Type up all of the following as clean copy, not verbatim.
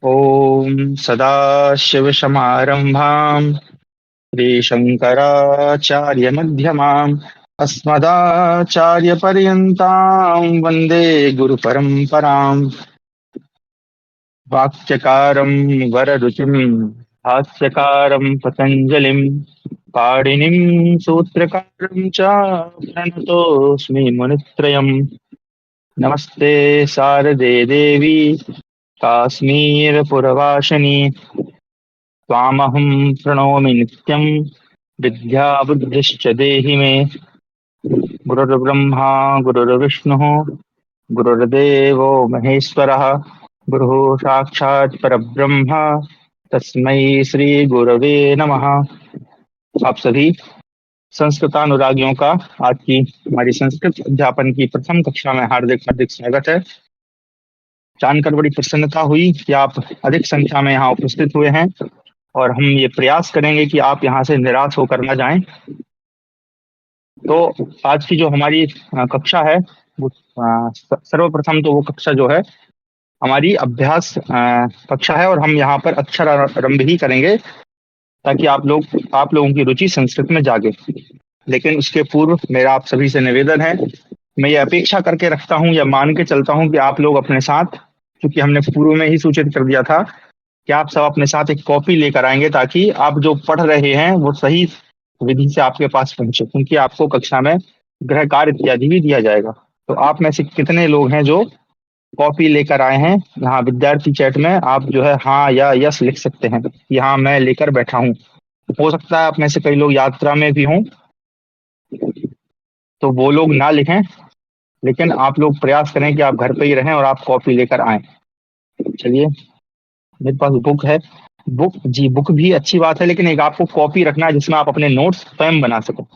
ॐ सदाशिवसमारम्भाम् श्रीशङ्कराचार्यमध्यमाम् अस्मदाचार्यपर्यन्ताम् वन्दे गुरुपरम्पराम्। वाक्यकारम् वररुचिम् हास्यकारम् पतञ्जलिम् पाणिनिम् सूत्रकारम् च प्रणतोऽस्मि मुनित्रयम्। नमस्ते शारदे देवी काश्मीरपुरवासिनी त्वामहं प्रणौमि नित्यं विद्याबुद्धिश्च देहि मे। गुरुर्ब्रह्मा गुरुर्विष्णुः गुरुर्देवो महेश्वरः गुरुः साक्षात् परब्रह्म तस्मै श्री गुरवे नमः। आप सभी संस्कृतानुरागियों का आज की हमारी संस्कृत अध्यापन की प्रथम कक्षा में हार्दिक हार्दिक स्वागत है। जानकर बड़ी प्रसन्नता हुई कि आप अधिक संख्या में यहाँ उपस्थित हुए हैं और हम ये प्रयास करेंगे कि आप यहाँ से निराश होकर न जाएं। तो आज की जो हमारी कक्षा है वो सर्वप्रथम तो वो कक्षा जो है हमारी अभ्यास कक्षा है और हम यहाँ पर अक्षर आरंभ ही करेंगे ताकि आप लोगों की रुचि संस्कृत में जागे। लेकिन उसके पूर्व मेरा आप सभी से निवेदन है, मैं ये अपेक्षा करके रखता हूँ या मान के चलता हूँ कि आप लोग अपने साथ, क्योंकि हमने पूर्व में ही सूचित कर दिया था कि आप सब अपने साथ एक कॉपी लेकर आएंगे ताकि आप जो पढ़ रहे हैं वो सही विधि से आपके पास पहुंचे, क्योंकि आपको कक्षा में गृह कार्य इत्यादि भी दिया जाएगा। तो आप में से कितने लोग हैं जो कॉपी लेकर आए हैं? यहाँ विद्यार्थी चैट में आप जो है हाँ या यस लिख सकते हैं कि हाँ मैं लेकर बैठा हूँ। हो सकता है आप में से कई लोग यात्रा में भी हों, तो वो लोग ना लिखें, लेकिन आप लोग प्रयास करें कि आप घर पे ही रहें और आप कॉपी लेकर आएं। चलिए, मेरे पास बुक है। बुक जी, बुक भी अच्छी बात है, लेकिन एक आपको कॉपी रखना है जिसमें आप अपने नोट्स स्वयं बना सको।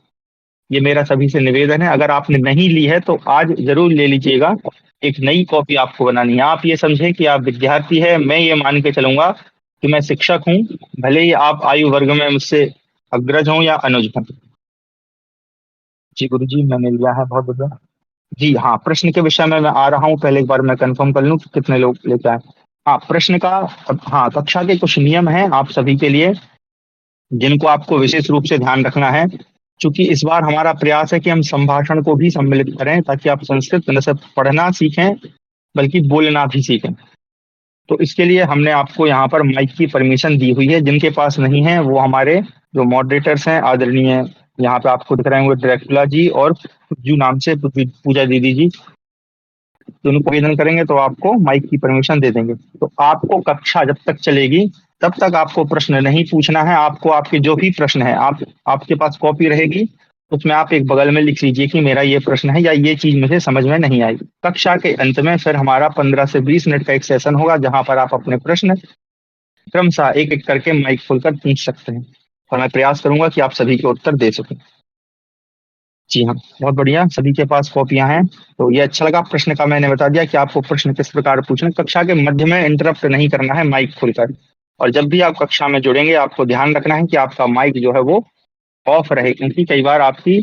ये मेरा सभी से निवेदन है। अगर आपने नहीं ली है तो आज जरूर ले लीजिएगा। एक नई कॉपी आपको बनानी है। आप ये समझें कि आप विद्यार्थी है, मैं ये मान के चलूंगा कि मैं शिक्षक हूँ, भले ही आप आयु वर्ग में मुझसे अग्रज हों या अनुज हों। जी गुरु जी, मैंने लिया है, बहुत बढ़िया। जी हाँ, प्रश्न के विषय में मैं आ रहा हूँ, पहले एक बार मैं कंफर्म कर लूँ कि कितने लोग लेके आए। हाँ, प्रश्न का, हाँ, कक्षा के कुछ नियम हैं आप सभी के लिए जिनको आपको विशेष रूप से ध्यान रखना है। क्योंकि इस बार हमारा प्रयास है कि हम संभाषण को भी सम्मिलित करें ताकि आप संस्कृत न सिर्फ पढ़ना सीखें बल्कि बोलना भी सीखें। तो इसके लिए हमने आपको यहाँ पर माइक की परमिशन दी हुई है। जिनके पास नहीं है वो हमारे जो मॉडरेटर्स हैं, आदरणीय, यहाँ पे आपको दिख रहे होंगे ड्रैकुला जी और जू नाम से पूजा दीदी जी, दोनों आवेदन करेंगे तो आपको माइक की परमिशन दे देंगे। तो आपको कक्षा जब तक चलेगी तब तक आपको प्रश्न नहीं पूछना है। आपको आपके जो भी प्रश्न है, आपके पास कॉपी रहेगी, उसमें आप एक बगल में लिख लीजिए कि मेरा ये प्रश्न है या ये चीज मुझे समझ में नहीं आई। कक्षा के अंत में फिर हमारा 15 से 20 मिनट का एक सेशन होगा जहां पर आप अपने प्रश्न क्रमशः एक एक करके माइक खोलकर पूछ सकते हैं और मैं प्रयास करूंगा कि आप सभी के उत्तर दे सकें। जी हाँ, बहुत बढ़िया, सभी के पास कॉपियां हैं। तो ये अच्छा लगा, प्रश्न का मैंने बता दिया कि आपको प्रश्न किस प्रकार पूछना है। कक्षा के मध्य में इंटरप्ट नहीं करना है माइक खुलकर। और जब भी आप कक्षा में जुड़ेंगे आपको ध्यान रखना है कि आपका माइक जो है वो ऑफ रहे, क्योंकि कई बार आपकी,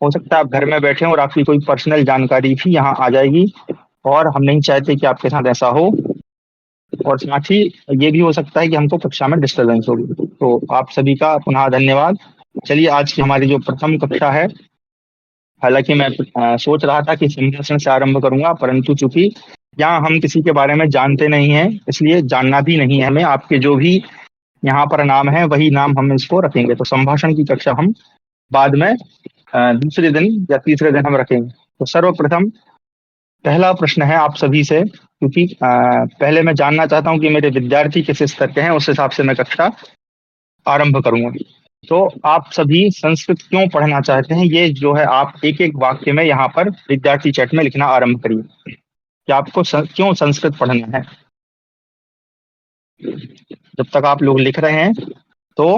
हो सकता है आप घर में बैठे हैं और आपकी कोई पर्सनल जानकारी भी यहाँ आ जाएगी और हम नहीं चाहते कि आपके साथ ऐसा हो। और साथ ही ये भी हो सकता है कि हमको कक्षा में डिस्टरबेंस होगी। तो आप सभी का पुनः धन्यवाद। चलिए, आज की हमारी जो प्रथम कक्षा है, हालांकि मैं सोच रहा था कि संभाषण से आरंभ करूंगा, परंतु चूंकि यहाँ हम किसी के बारे में जानते नहीं हैं, इसलिए जानना भी नहीं है हमें। आपके जो भी यहाँ पर नाम है वही नाम हम इसको रखेंगे। तो संभाषण की कक्षा हम बाद में दूसरे दिन या तीसरे दिन हम रखेंगे। तो सर्वप्रथम पहला प्रश्न है आप सभी से, क्योंकि पहले मैं जानना चाहता हूँ कि मेरे विद्यार्थी किस स्तर के हैं, उस हिसाब से मैं कक्षा आरंभ करूंगा। तो आप सभी संस्कृत क्यों पढ़ना चाहते हैं, ये जो है आप एक एक वाक्य में यहाँ पर विद्यार्थी चैट में लिखना आरंभ करिए कि आपको क्यों संस्कृत पढ़ना है। जब तक आप लोग लिख रहे हैं तो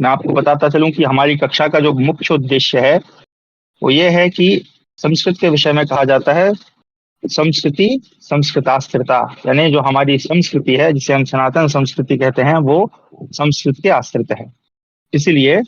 मैं आपको बताता चलूं कि हमारी कक्षा का जो मुख्य उद्देश्य है वो ये है कि संस्कृत के विषय में कहा जाता है संस्कृति संस्कृताश्रिता, यानी जो हमारी संस्कृति है जिसे हम सनातन संस्कृति कहते हैं वो संस्कृत के आश्रित है। इसलिए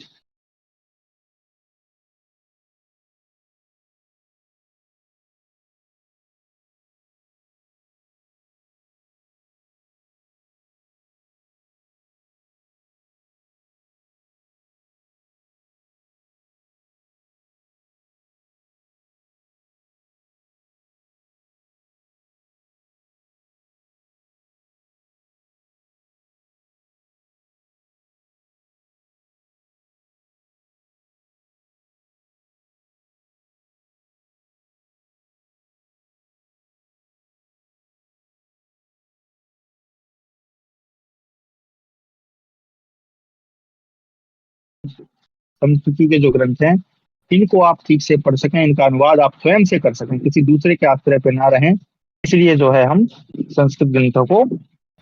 संस्कृति के जो ग्रंथ हैं इनको आप ठीक से पढ़ सकें, इनका अनुवाद आप स्वयं से कर सकें, किसी दूसरे के आश्रय पर ना रहें। इसलिए जो है हम संस्कृत ग्रंथों को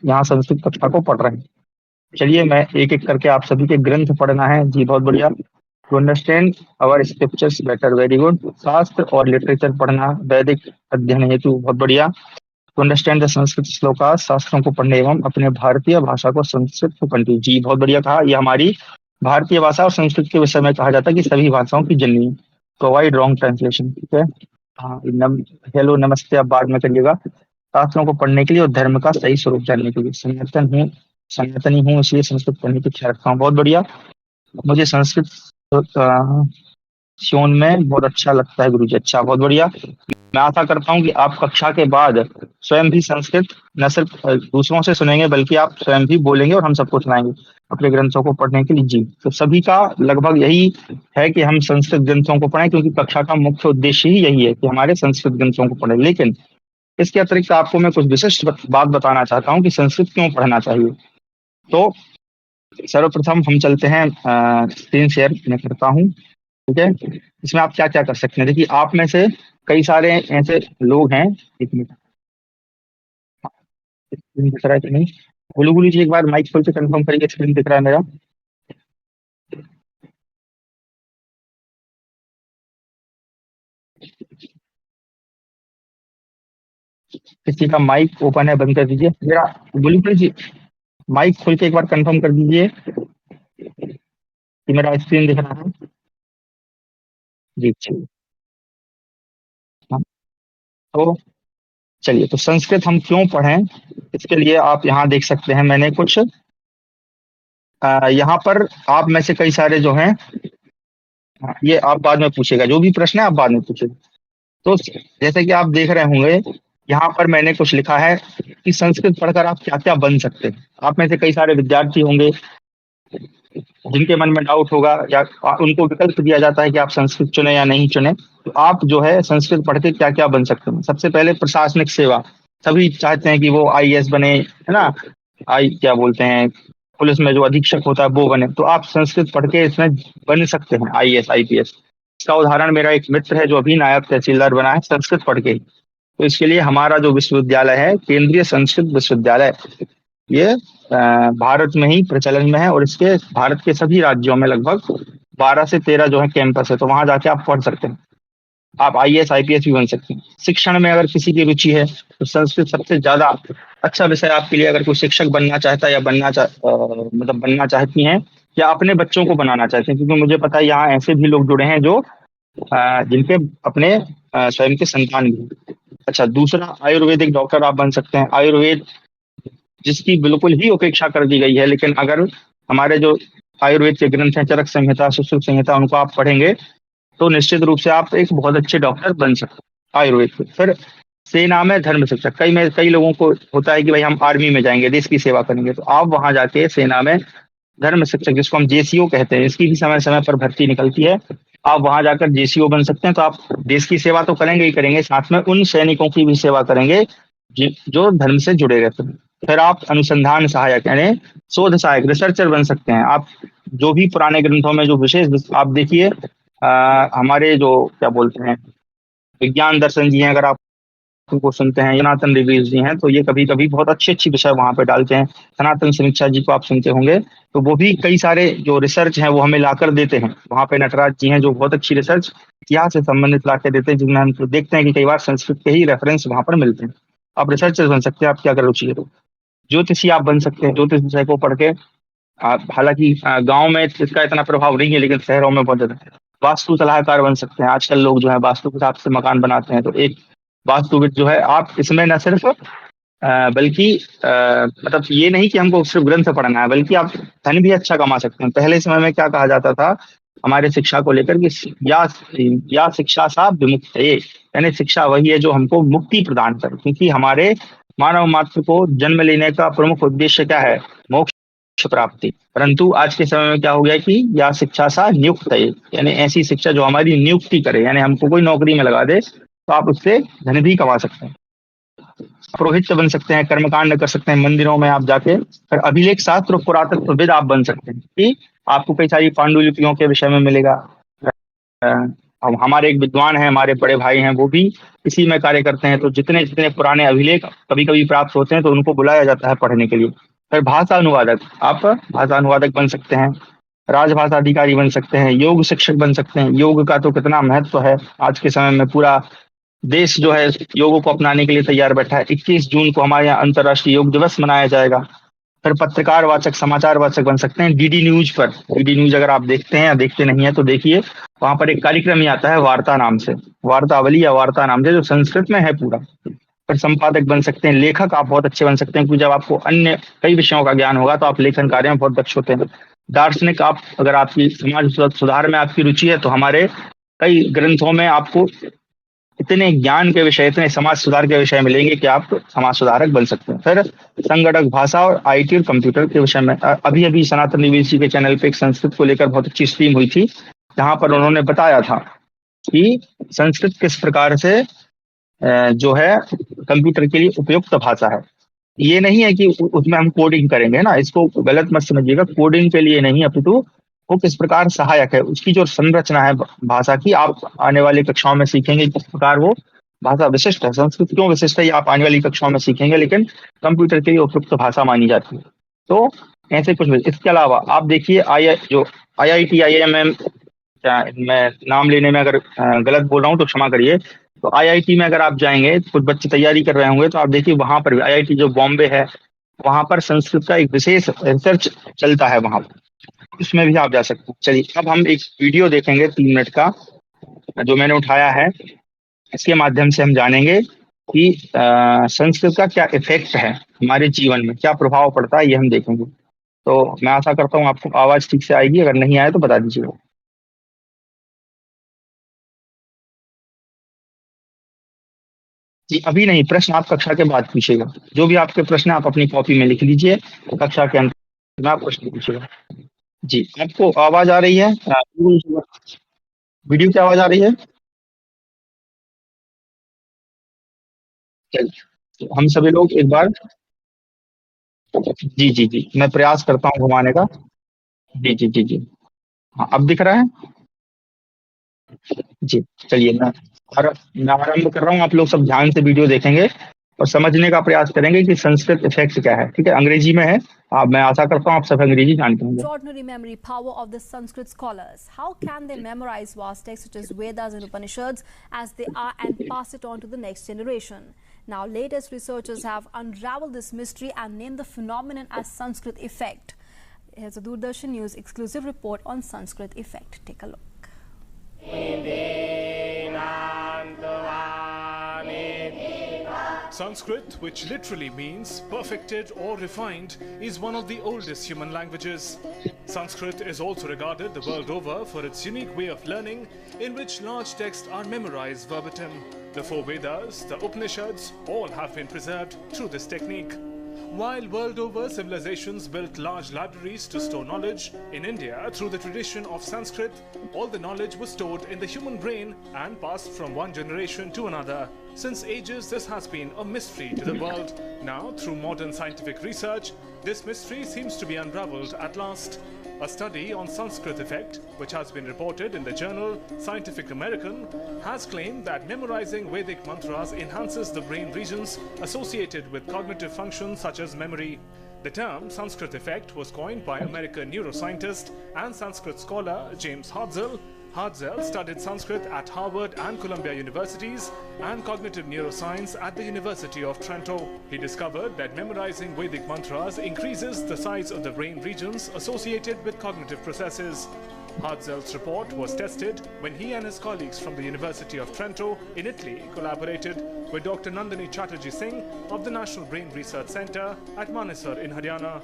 यहाँ संस्कृत कक्षा को पढ़ रहे हैं। चलिए मैं एक एक करके आप सभी के ग्रंथ पढ़ना है जी, बहुत बढ़िया। To understand our scriptures better, very good. शास्त्र और लिटरेचर पढ़ना वैदिक अध्ययन हेतु, बहुत बढ़िया। To understand the Sanskrit shloka, शास्त्रों को पढ़ने एवं अपने भारतीय भाषा को संस्कृत को कंट्री, जी बहुत बढ़िया कहा। ये हमारी भारतीय भाषा और संस्कृत के विषय में कहा जाता है कि सभी भाषाओं की जननी। प्रोवाइड रॉन्ग ट्रांसलेशन, ठीक है। हाँ हेलो नमस्ते आप बाद में करिएगा। शास्त्रों को पढ़ने के लिए और धर्म का सही स्वरूप जानने के लिए, सनातनी हूँ इसलिए संस्कृत पढ़ने की इच्छा रखता हूँ, बहुत बढ़िया। मुझे संस्कृत श्योन में बहुत अच्छा लगता है गुरुजी, अच्छा बहुत बढ़िया। मैं आशा करता हूँ कि आप कक्षा के बाद स्वयं भी संस्कृत न सिर्फ दूसरों से सुनेंगे बल्कि आप स्वयं भी बोलेंगे और हम सबको सुनाएंगे अपने ग्रंथों को पढ़ने के लिए जी। तो सभी का लगभग यही है कि हम संस्कृत ग्रंथों को पढ़ें, क्योंकि कक्षा का मुख्य उद्देश्य ही यही है कि हमारे संस्कृत ग्रंथों को पढ़ें। लेकिन इसके अतिरिक्त आपको मैं कुछ विशिष्ट बात बताना चाहता हूँ कि संस्कृत क्यों पढ़ना चाहिए। तो सर्वप्रथम हम चलते हैं, स्क्रीन शेयर मैं करता हूँ, ठीक है। इसमें आप क्या क्या कर सकते हैं, देखिए आप में से कई सारे ऐसे लोग हैं। एक मिनट, स्क्रीन दिख रहा है कि नहीं? गुलू गुलू जी एक बार माइक खोल के कंफर्म करिए स्क्रीन दिख रहा है मेरा। किसी का माइक ओपन है बंद कर दीजिए मेरा। गुलू गुलू जी माइक खोल के एक बार कंफर्म कर दीजिए कि मेरा स्क्रीन दिख रहा है। जी चलिए। हाँ, तो चलिए, तो संस्कृत हम क्यों पढ़ें इसके लिए आप यहाँ देख सकते हैं, मैंने कुछ यहाँ पर आप में से कई सारे जो हैं, हाँ, ये आप बाद में पूछेगा, जो भी प्रश्न है आप बाद में पूछेगा। तो जैसे कि आप देख रहे होंगे यहाँ पर मैंने कुछ लिखा है कि संस्कृत पढ़कर आप क्या क्या बन सकते हैं। आप में से कई सारे विद्यार्थी होंगे जिनके मन में डाउट होगा या उनको विकल्प दिया जाता है कि आप संस्कृत चुने या नहीं चुने। तो आप जो है संस्कृत पढ़ के क्या क्या बन सकते हैं। सबसे पहले प्रशासनिक सेवा, सभी चाहते हैं कि वो आईएएस बने, है ना। आई क्या बोलते हैं, पुलिस में जो अधीक्षक होता है वो बने। तो आप संस्कृत पढ़ के इसमें बन सकते हैं आईएएस आईपीएस। इसका उदाहरण मेरा एक मित्र है जो अभी नायब तहसीलदार बना है संस्कृत पढ़ के ही। तो इसके लिए हमारा जो विश्वविद्यालय है केंद्रीय संस्कृत विश्वविद्यालय, ये भारत में ही प्रचलन में है और इसके भारत के सभी राज्यों में लगभग 12 से 13 जो है कैंपस है। तो वहां जाके आप पढ़ सकते हैं, आप आईएएस आईपीएस भी बन सकते हैं। शिक्षण में अगर किसी की रुचि है तो संस्कृत सबसे ज्यादा अच्छा विषय आपके लिए। अगर कोई शिक्षक बनना चाहता है या मतलब बनना चाहती हैं या अपने बच्चों को बनाना चाहते हैं, क्योंकि मुझे पता है यहाँ ऐसे भी लोग जुड़े हैं जो जिनके अपने स्वयं के संतान भी हैं। अच्छा, दूसरा आयुर्वेदिक डॉक्टर आप बन सकते हैं। आयुर्वेद जिसकी बिल्कुल ही उपेक्षा कर दी गई है, लेकिन अगर हमारे जो आयुर्वेद के ग्रंथ हैं चरक संहिता सुश्रुत संहिता उनको आप पढ़ेंगे तो निश्चित रूप से आप एक बहुत अच्छे डॉक्टर बन सकते हैं आयुर्वेद के। फिर सेना में धर्म शिक्षक, कई लोगों को होता है कि भाई हम आर्मी में जाएंगे देश की सेवा करेंगे, तो आप वहां जाके सेना में धर्म शिक्षक जिसको हम जेसीओ कहते हैं, इसकी भी समय समय पर भर्ती निकलती है। आप वहां जाकर जेसीओ बन सकते हैं। तो आप देश की सेवा तो करेंगे ही करेंगे, साथ में उन सैनिकों की भी सेवा करेंगे जो धर्म से जुड़े रहते हैं। फिर आप अनुसंधान सहायक यानी शोध सहायक रिसर्चर बन सकते हैं। आप जो भी पुराने ग्रंथों में जो विशेष आप देखिए, हमारे जो क्या बोलते हैं विज्ञान दर्शन जी हैं, अगर आप उनको सुनते हैं, सनातन रिव्यूज जी हैं, तो ये कभी कभी बहुत अच्छी अच्छी विषय वहां पे डालते हैं। सनातन समीक्षा जी को आप सुनते होंगे, तो वो भी कई सारे जो रिसर्च है वो हमें लाकर देते हैं। वहां पे नटराज जी हैं जो बहुत अच्छी रिसर्च इतिहास से संबंधित लाकर देते हैं, जिनमें हम तो देखते हैं कि कई बार संस्कृत के ही रेफरेंस वहां पर मिलते हैं। आप रिसर्चर बन सकते हैं, आप क्या कर रुचि है तो। ज्योतिषी आप बन सकते हैं, ज्योतिष विषय को पढ़ के आप, हालांकि गांव में इसका इतना प्रभाव नहीं है लेकिन शहरों में बहुत ज्यादा है। वास्तु सलाहकार बन सकते हैं, आजकल लोग जो है वास्तु के हिसाब से मकान बनाते हैं। तो एक वास्तुविद जो है, आप इसमें न सिर्फ बल्कि मतलब ये नहीं कि हमको सिर्फ ग्रंथ पढ़ना है, बल्कि आप धन भी अच्छा कमा सकते हैं। पहले समय में क्या कहा जाता था हमारे शिक्षा को लेकर कि या शिक्षा सा विमुक्त है, यानी शिक्षा वही है जो हमको मुक्ति प्रदान करे, क्योंकि हमारे मानव मात्र को जन्म लेने का प्रमुख उद्देश्य क्या है, मोक्ष प्राप्ति। परंतु आज के समय में क्या हो गया कि या शिक्षा सा नियुक्त है, यानी ऐसी शिक्षा जो हमारी नियुक्ति करे, यानी हमको कोई नौकरी में लगा दे तो आप उससे धन भी कमा सकते हैं। पुरोहित बन सकते हैं, कर्मकांड कर सकते हैं मंदिरों में आप जाके, फिर अभिलेख शास्त्र और पुरातत्वविद आप बन सकते हैं कि आपको कई सारी पांडुलिपियों के विषय में मिलेगा। अ, अब हमारे एक विद्वान हैं, हमारे बड़े भाई हैं, वो भी इसी में कार्य करते हैं, तो जितने जितने पुराने अभिलेख कभी कभी प्राप्त होते हैं तो उनको बुलाया जाता है पढ़ने के लिए। फिर भाषा अनुवादक, आप भाषा अनुवादक बन सकते हैं, राजभाषा अधिकारी बन सकते हैं, योग शिक्षक बन सकते हैं। योग का तो कितना महत्व है आज के समय में, पूरा देश जो है योग को अपनाने के लिए तैयार बैठा है। 21 जून को हमारे यहाँ अंतर्राष्ट्रीय योग दिवस मनाया जाएगा। फिर पत्रकार वाचक, समाचार वाचक बन सकते हैं डीडी न्यूज पर। डीडी न्यूज अगर आप देखते हैं या देखते नहीं है तो देखिए, वहां पर एक कार्यक्रम ही आता है वार्ता नाम से, वार्तावली या वार्ता नाम से, जो संस्कृत में है पूरा। फिर संपादक बन सकते हैं, लेखक आप बहुत अच्छे बन सकते हैं, क्योंकि जब आपको अन्य कई विषयों का ज्ञान होगा तो आप लेखन कार्य में बहुत दक्ष होते हैं। दार्शनिक, आप अगर आपकी समाज सुधार में आपकी रुचि है तो हमारे कई ग्रंथों में आपको इतने ज्ञान के विषय, इतने समाज सुधार के विषय मिलेंगे कि आप समाज सुधारक बन सकते हैं। फिर संगणक, भाषा और आईटी और कंप्यूटर के विषय में अभी अभी सनातन निवेश जी के चैनल पे एक संस्कृत को लेकर बहुत अच्छी स्ट्रीम हुई थी, जहां पर उन्होंने बताया था कि संस्कृत किस प्रकार से जो है कंप्यूटर के लिए उपयुक्त भाषा है। ये नहीं है कि उसमें हम कोडिंग करेंगे ना, इसको गलत मत समझिएगा, कोडिंग के लिए नहीं, अपितु वो किस प्रकार सहायक है, उसकी जो संरचना है भाषा की, आप आने वाली कक्षाओं में सीखेंगे किस प्रकार वो भाषा विशिष्ट है। संस्कृत क्यों विशिष्ट है ये आप आने वाली कक्षाओं में सीखेंगे, लेकिन कंप्यूटर के लिए उपयुक्त भाषा मानी जाती है। तो ऐसे कुछ इसके अलावा आप देखिए, जो IIT IIM, मैं नाम लेने में अगर गलत बोल रहा हूँ तो क्षमा करिए। तो आईआईटी में अगर आप जाएंगे, कुछ बच्चे तैयारी कर रहे होंगे, तो आप देखिए वहां पर भी, आईआईटी जो बॉम्बे है, वहां पर संस्कृत का एक विशेष रिसर्च चलता है वहां पर, उसमें भी आप जा सकते हैं। चलिए अब हम एक वीडियो देखेंगे 3 मिनट का, जो मैंने उठाया है। इसके माध्यम से हम जानेंगे कि संस्कृत का क्या इफेक्ट है हमारे जीवन में, क्या प्रभाव पड़ता है, ये हम देखेंगे। तो मैं आशा करता हूँ आपको आवाज ठीक से आएगी, अगर नहीं आए तो बता दीजिएगा। जी अभी नहीं, प्रश्न आप कक्षा के बाद पूछिएगा। जो भी आपके प्रश्न है आप अपनी कॉपी में लिख लीजिए, कक्षा के अंत में आप प्रश्न पूछिएगा। जी आपको आवाज आ रही है? वीडियो की आवाज आ रही है? चलिए, तो हम सभी लोग एक बार, जी जी जी, मैं प्रयास करता हूँ घुमाने का। जी जी जी जी, हाँ अब दिख रहा है। जी चलिए, मैं आरंभ कर रहा हूँ। आप लोग सब ध्यान से वीडियो देखेंगे और समझने का प्रयास करेंगे कि संस्कृत इफेक्ट क्या है। ठीक है, अंग्रेजी में है, मैं आशा करता हूँ आप सब अंग्रेजी जानते होंगे। Extraordinary memory power of the Sanskrit scholars. How can they memorize vast texts such as Vedas and Upanishads as they are and pass it on to the next generation? Now, latest researchers have unraveled this mystery and named the phenomenon as Sanskrit effect. Here's a Doordarshan News exclusive report on Sanskrit effect. Take a look. Sanskrit, which literally means perfected or refined, is one of the oldest human languages. Sanskrit is also regarded the world over for its unique way of learning, in which large texts are memorized verbatim. The 4 Vedas, the Upanishads, all have been preserved through this technique. While world over civilizations built large libraries to store knowledge, in India, through the tradition of Sanskrit, all the knowledge was stored in the human brain and passed from one generation to another. Since ages, this has been a mystery to the world. Now, through modern scientific research, this mystery seems to be unraveled at last. A study on Sanskrit effect, which has been reported in the journal Scientific American, has claimed that memorizing Vedic mantras enhances the brain regions associated with cognitive functions such as memory. The term Sanskrit effect was coined by American neuroscientist and Sanskrit scholar James Hartzell. Hartzell studied Sanskrit at Harvard and Columbia Universities and cognitive neuroscience at the University of Trento. He discovered that memorizing Vedic mantras increases the size of the brain regions associated with cognitive processes. Hartzell's report was tested when he and his colleagues from the University of Trento in Italy collaborated with Dr. Nandini Chatterjee Singh of the National Brain Research Centre at Manesar in Haryana.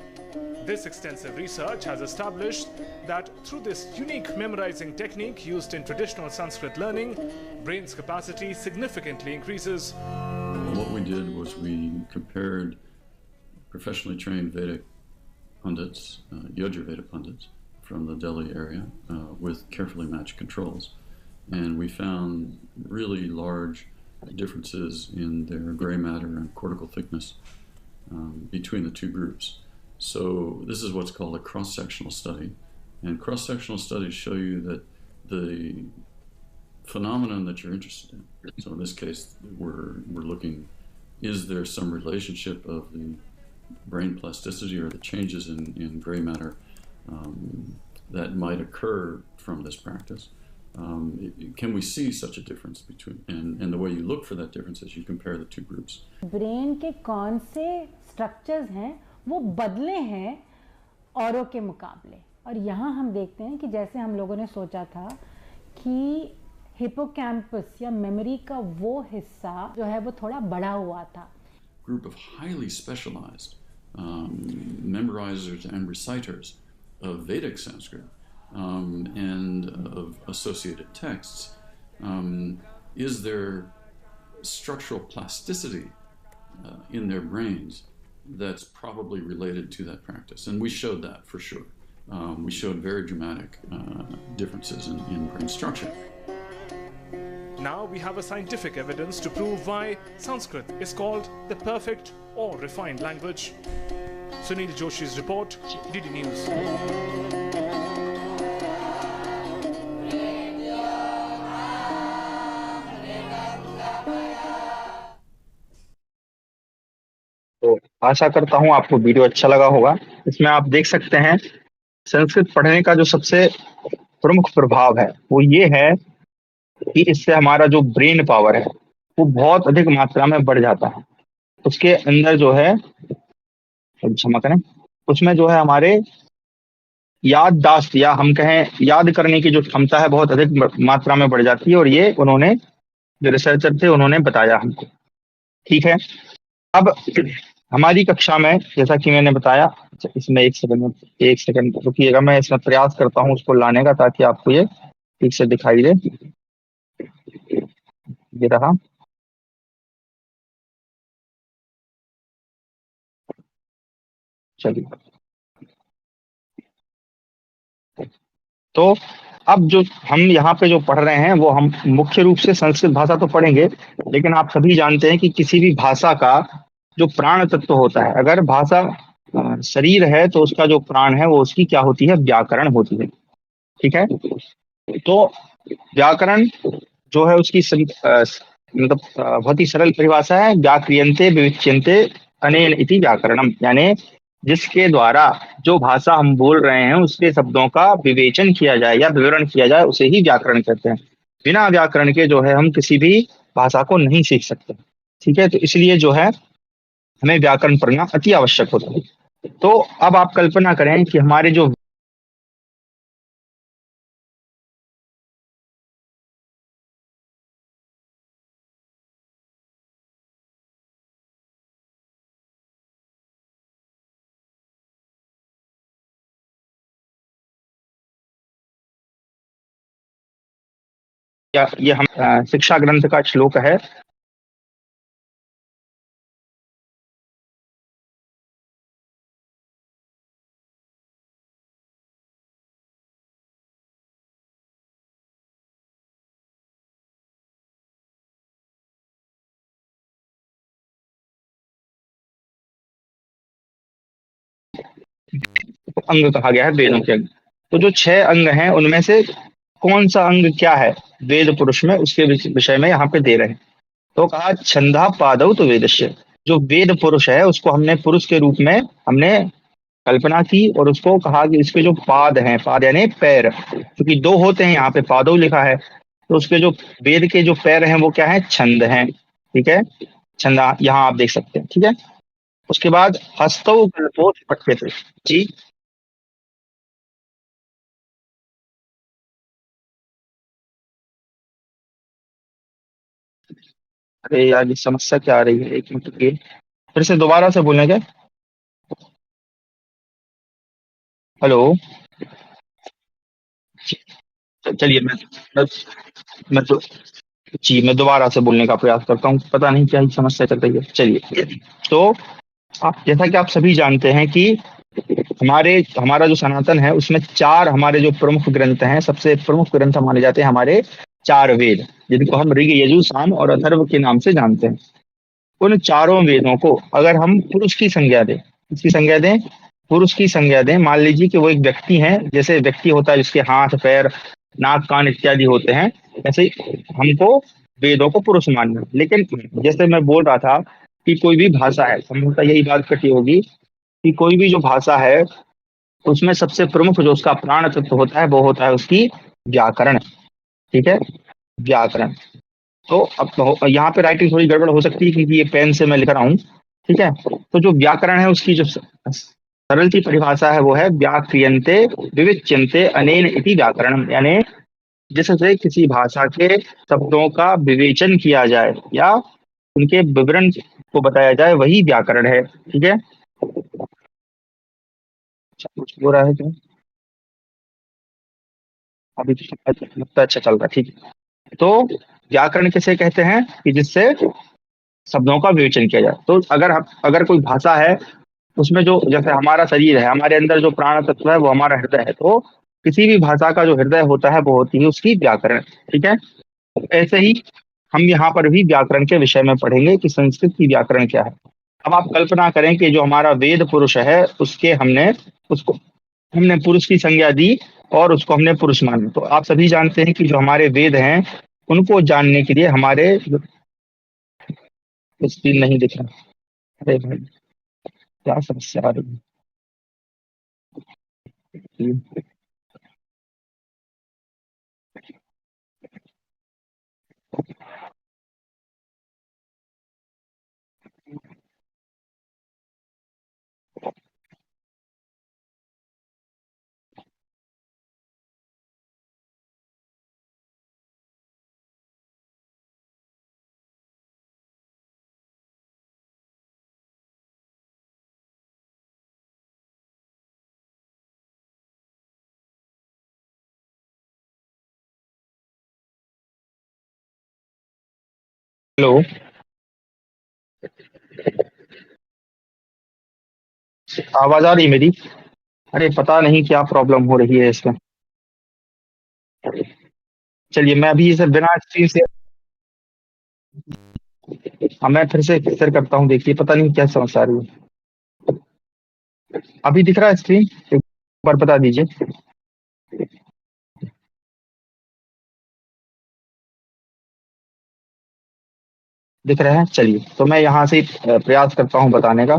This extensive research has established that through this unique memorizing technique used in traditional Sanskrit learning, brain's capacity significantly increases. What we did was we compared professionally trained Vedic pundits, Yajurveda pundits, from the Delhi area with carefully matched controls. And we found really large differences in their gray matter and cortical thickness between the two groups. So this is what's called a cross-sectional study. And cross-sectional studies show you that the phenomenon that you're interested in, so in this case, we're looking, is there some relationship of the brain plasticity or the changes in gray matter that might occur from this practice? Can we see such a difference between, and the way you look for that difference is you compare the two groups. Brain के कौन से structures हैं वो बदले हैं औरों के मुकाबले, और यहाँ हम देखते हैं कि जैसे हम लोगों ने सोचा था कि हिपोकैम्पस या मेमोरी का वो हिस्सा जो है वो थोड़ा बड़ा हुआ था. Group of highly specialized memorizers and reciters of Vedic Sanskrit and of associated texts, is there structural plasticity in their brains that's probably related to that practice? And we showed that for sure. We showed very dramatic differences in brain structure. Now we have a scientific evidence to prove why Sanskrit is called the perfect or refined language. Sunil Joshi's report, DD News. तो आशा करता हूँ आपको video अच्छा लगा होगा। इसमें आप देख सकते हैं संस्कृत पढ़ने का जो सबसे प्रमुख प्रभाव है वो ये है कि इससे हमारा जो ब्रेन पावर है वो बहुत अधिक मात्रा में बढ़ जाता है। उसके अंदर जो है, क्षमा करें, उसमें जो है हमारे याददाश्त या हम कहें याद करने की जो क्षमता है बहुत अधिक मात्रा में बढ़ जाती है, और ये उन्होंने जो रिसर्चर थे उन्होंने बताया हमको। ठीक है, अब हमारी कक्षा में जैसा कि मैंने बताया, इसमें एक सेकंड रुकिएगा, मैं इसमें प्रयास करता हूँ उसको लाने का ताकि आपको ये ठीक से दिखाई दे। ये रहा। चलिए, तो अब जो हम यहाँ पे जो पढ़ रहे हैं वो हम मुख्य रूप से संस्कृत भाषा तो पढ़ेंगे, लेकिन आप सभी जानते हैं कि किसी भी भाषा का जो प्राण तत्व होता है, अगर भाषा शरीर है तो उसका जो प्राण है वो उसकी क्या होती है, व्याकरण होती है। ठीक है, तो व्याकरण जो है उसकी मतलब बहुत ही सरल परिभाषा है, व्याक्रियन्ते विविच्यन्ते अनेन इति व्याकरणम, यानी जिसके द्वारा जो भाषा हम बोल रहे हैं उसके शब्दों का विवेचन किया जाए या विवरण किया जाए उसे ही व्याकरण कहते हैं। बिना व्याकरण के जो है हम किसी भी भाषा को नहीं सीख सकते। ठीक है, तो इसलिए जो है हमें व्याकरण पढ़ना अति आवश्यक होता है। तो अब आप कल्पना करें कि हमारे जो ये हम शिक्षा ग्रंथ का श्लोक है। अंग कहा गया है वेदों के अंग। तो जो 6 अंग हैं उनमें से कौन सा अंग क्या है वेद पुरुष में, उसके विषय में यहाँ पे दे रहे हैं। तो कहा छंदा पादौ तो वेदस्य, जो वेद पुरुष है उसको हमने पुरुष के रूप में हमने कल्पना की और उसको कहा कि इसके जो पाद हैं, पाद यानी पैर, क्योंकि 2 होते हैं, यहाँ पे पादौ लिखा है, तो उसके जो वेद के जो पैर हैं वो क्या है, छंद हैं। ठीक है, छंदा यहाँ आप देख सकते हैं। ठीक है, उसके बाद हस्तौ कल्पो पठ्यते। जी, अरे यार ये समस्या क्या आ रही है, एक मिनट रुकिए, फिर से दोबारा से बोलें क्या। हेलो, चलिए मैं तो जी मैं दोबारा से बोलने का प्रयास करता हूँ, पता नहीं क्या ही समस्या चल रही है। चलिए, तो आप जैसा कि आप सभी जानते हैं कि हमारा जो सनातन है उसमें 4 हमारे जो प्रमुख ग्रंथ हैं, सबसे प्रमुख ग्रंथ माने जाते हैं हमारे चार वेद जिनको हम ऋग, यजु, साम और अथर्व के नाम से जानते हैं, उन चारों वेदों को अगर हम पुरुष की संज्ञा दें, किसकी संज्ञा दें, पुरुष की संज्ञा दें, मान लीजिए कि वो एक व्यक्ति है, जैसे व्यक्ति होता है जिसके हाथ पैर नाक कान इत्यादि होते हैं, ऐसे ही हमको वेदों को पुरुष मानना है। लेकिन जैसे मैं बोल रहा था कि कोई भी भाषा है, संभवतः यही बात कटी होगी कि कोई भी जो भाषा है उसमें सबसे प्रमुख जो उसका प्राण तत्व होता है वो होता है उसकी व्याकरण। ठीक है, व्याकरण। तो अब यहाँ पे राइटिंग थोड़ी गड़बड़ हो सकती है क्योंकि ये पेन से मैं लिख रहा हूँ। ठीक है, तो जो व्याकरण है उसकी जो सरल सी परिभाषा है वो है व्याक्रियन्ते विविच्यन्ते अनेन इति व्याकरण, यानी जिससे किसी भाषा के शब्दों का विवेचन किया जाए या उनके विवरण को बताया जाए, वही व्याकरण है। ठीक है, अच्छा, कुछ हो रहा है क्या? अभी तो लगता है अच्छा चल रहा है। ठीक है, तो व्याकरण किसे कहते हैं कि जिससे शब्दों का विवेचन किया जाए। तो अगर कोई भाषा है उसमें जो जैसे हमारा शरीर है, हमारे अंदर जो प्राण तत्व है वो हमारा हृदय है, तो किसी भी भाषा का जो हृदय होता है वो होती है उसकी व्याकरण। ठीक है, ऐसे ही हम यहाँ पर भी व्याकरण के विषय में पढ़ेंगे कि संस्कृत की व्याकरण क्या है। अब आप कल्पना करें कि जो हमारा वेद पुरुष है उसको हमने पुरुष की संज्ञा दी और उसको हमने पुरुष माना। तो आप सभी जानते हैं कि जो हमारे वेद हैं उनको जानने के लिए हमारे स्क्रीन नहीं दिख रहा। अरे भाई, क्या समस्या आ रही है? हेलो, आवाज आ रही है मेरी? अरे पता नहीं क्या प्रॉब्लम हो रही है इसमें। चलिए मैं अभी इसे बिना स्क्रीन से, हाँ, मैं फिर से शेयर करता हूँ, देखिए पता नहीं क्या समस्या आ रही है। अभी दिख रहा है स्क्रीन? एक बार बता दीजिए। दिख रहा है? चलिए तो मैं यहाँ से प्रयास करता हूँ बताने का।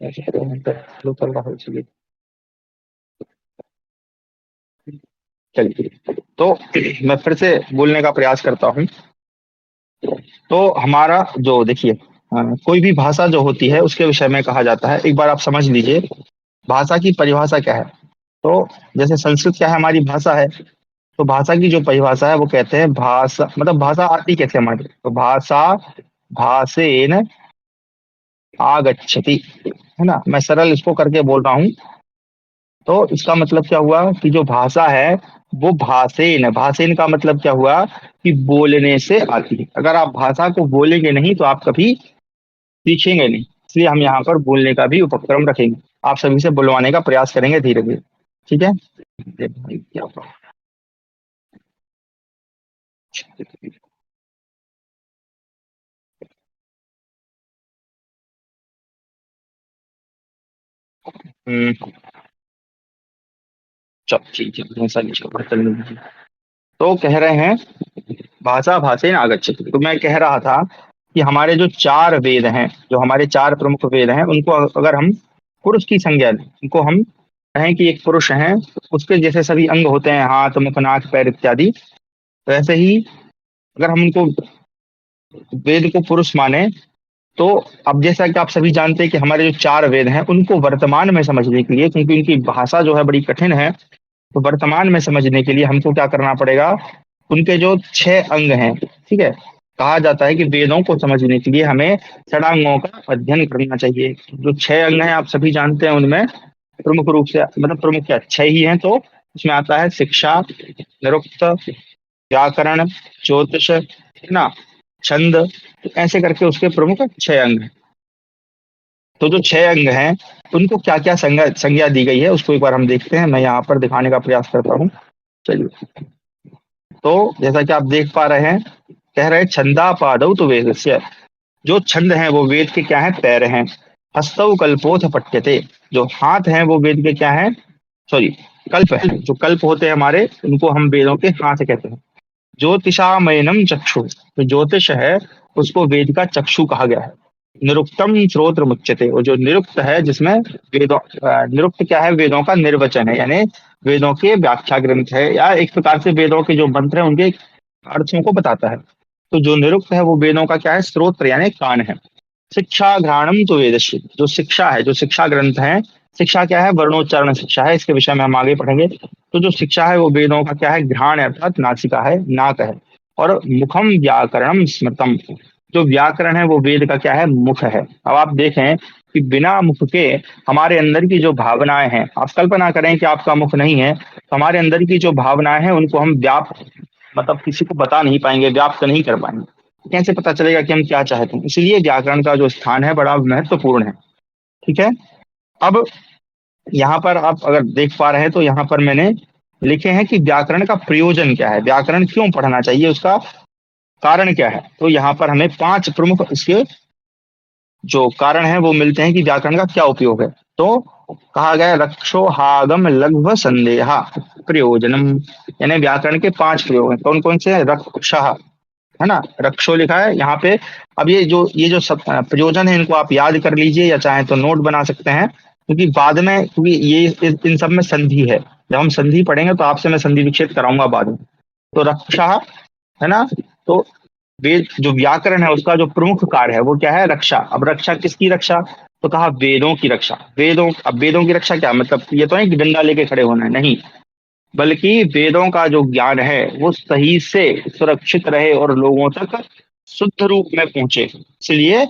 चलो चल रहा है, चलिए। चलिए तो मैं फिर से बोलने का प्रयास करता हूँ। तो हमारा जो देखिए, कोई भी भाषा जो होती है उसके विषय में कहा जाता है, एक बार आप समझ लीजिए भाषा की परिभाषा क्या है। तो जैसे संस्कृत क्या है, हमारी भाषा है। तो भाषा की जो परिभाषा है वो कहते हैं भाषा, मतलब भाषा आती कैसे हमारी, तो भाषा भाषेन आगच्छति, है ना, मैं सरल इसको करके बोल रहा हूँ। तो इसका मतलब क्या हुआ कि जो भाषा है वो भाषेन, भाषेन का मतलब क्या हुआ कि बोलने से आती है। अगर आप भाषा को बोलेंगे नहीं तो आप कभी सीखेंगे नहीं, इसलिए हम यहाँ पर बोलने का भी उपक्रम रखेंगे। आप सभी से बुलवाने का प्रयास करेंगे धीरे धीरे। ठीक है, ये भाई क्या हम्म, चल ठीक है, ऐसा नहीं चल चलने दीजिए। तो कह रहे हैं भाषा भाषेन आगच्छति, तो मैं कह रहा था कि हमारे जो चार वेद हैं, जो हमारे चार प्रमुख वेद हैं, उनको अगर हम पुरुष की संज्ञा लें, उनको हम कहें कि एक पुरुष है, उसके जैसे सभी अंग होते हैं, हाथ मुख नाक पैर इत्यादि, तो ऐसे ही अगर हम उनको वेद को पुरुष माने, तो अब जैसा कि आप सभी जानते हैं कि हमारे जो चार वेद हैं उनको वर्तमान में समझने के लिए, क्योंकि उनकी भाषा जो है बड़ी कठिन है, तो वर्तमान में समझने के लिए हमको क्या करना पड़ेगा, उनके जो छह अंग हैं, ठीक है, कहा जाता है कि वेदों को समझने के लिए हमें षडांगों का अध्ययन करना चाहिए। जो छह अंग हैं आप सभी जानते हैं, उनमें प्रमुख रूप से, मतलब प्रमुख क्या, छह ही हैं। तो उसमें आता है शिक्षा, निरुक्त, व्याकरण, ज्योतिष, है ना, छंद, तो ऐसे करके उसके प्रमुख छह अंग हैं। तो जो 6 अंग हैं उनको क्या क्या संज्ञा दी गई है उसको एक बार हम देखते हैं। मैं यहाँ पर दिखाने का प्रयास करता हूँ। चलिए, तो जैसा कि आप देख पा रहे हैं, कह रहे छंदा पादौ तो वेदस्य, जो छंद हैं वो वेद के क्या हैं, पैर हैं। हस्तौ कल्पोथ पट्यते, जो हाथ हैं वो वेद के क्या हैं, सॉरी कल्प है। जो कल्प होते हैं हमारे, उनको हम वेदों के हाथ कहते हैं। ज्योतिषामयनम चक्षु, जो ज्योतिष है उसको वेद का चक्षु कहा गया है। निरुक्तम श्रोत्र मुच्यते, और जो निरुक्त है जिसमें वेदों निरुक्त क्या है, वेदों का निर्वचन है, यानी वेदों के व्याख्या ग्रंथ है, या एक प्रकार से वेदों के जो मंत्र है उनके अर्थों को बताता है। तो जो निरुक्त है वो वेदों का क्या है, स्रोत्र यानी कान है। शिक्षा घ्राणम तो वेदस्य, जो शिक्षा है, जो शिक्षा ग्रंथ है, शिक्षा क्या है, वर्णोच्चारण शिक्षा है, इसके विषय में हम आगे पढ़ेंगे। तो जो शिक्षा है वो वेदों का क्या है, घ्राण अर्थात नासिका है, नाक है। और मुखम व्याकरणम स्मृतम, जो व्याकरण है वो वेद का क्या है, मुख है। अब आप देखें कि बिना मुख के हमारे अंदर की जो भावनाएं हैं, आप कल्पना करें कि आपका मुख नहीं है, तो हमारे अंदर की जो भावनाएं हैं उनको हम व्याप्त, मतलब किसी को बता नहीं पाएंगे, व्याप्त नहीं कर पाएंगे। कैसे पता चलेगा कि हम क्या चाहते हैं? इसलिए व्याकरण का जो स्थान है बड़ा महत्वपूर्ण है। ठीक है। अब यहाँ पर आप अगर देख पा रहे हैं तो यहाँ पर मैंने लिखे हैं कि व्याकरण का प्रयोजन क्या है, व्याकरण क्यों पढ़ना चाहिए, उसका कारण क्या है। तो यहाँ पर हमें 5 प्रमुख इसके जो कारण है वो मिलते हैं कि व्याकरण का क्या उपयोग है। तो कहा गया रक्षो हागम लघ्व संदेहा प्रयोजनम, यानी व्याकरण के 5 प्रयोग हैं। कौन कौन से हैं? रक्षः, है ना, रक्षो लिखा है यहाँ पे। अब ये जो सब प्रयोजन है इनको आप याद कर लीजिए, या चाहे तो नोट बना सकते हैं, क्योंकि बाद में, क्योंकि इन सब में संधि है, जब हम संधि पढ़ेंगे तो आपसे मैं संधि विच्छेद कराऊंगा बाद में। तो रक्षा, है ना, तो वेद जो व्याकरण है उसका जो प्रमुख कार्य है वो क्या है, रक्षा। अब रक्षा किसकी रक्षा, तो कहा वेदों की रक्षा। वेदों, अब वेदों की रक्षा क्या मतलब, ये तो नहीं कि डंडा लेके खड़े होना है, नहीं, बल्कि वेदों का जो ज्ञान है वो सही से सुरक्षित रहे और लोगों तक शुद्ध रूप में पहुंचे। इसलिए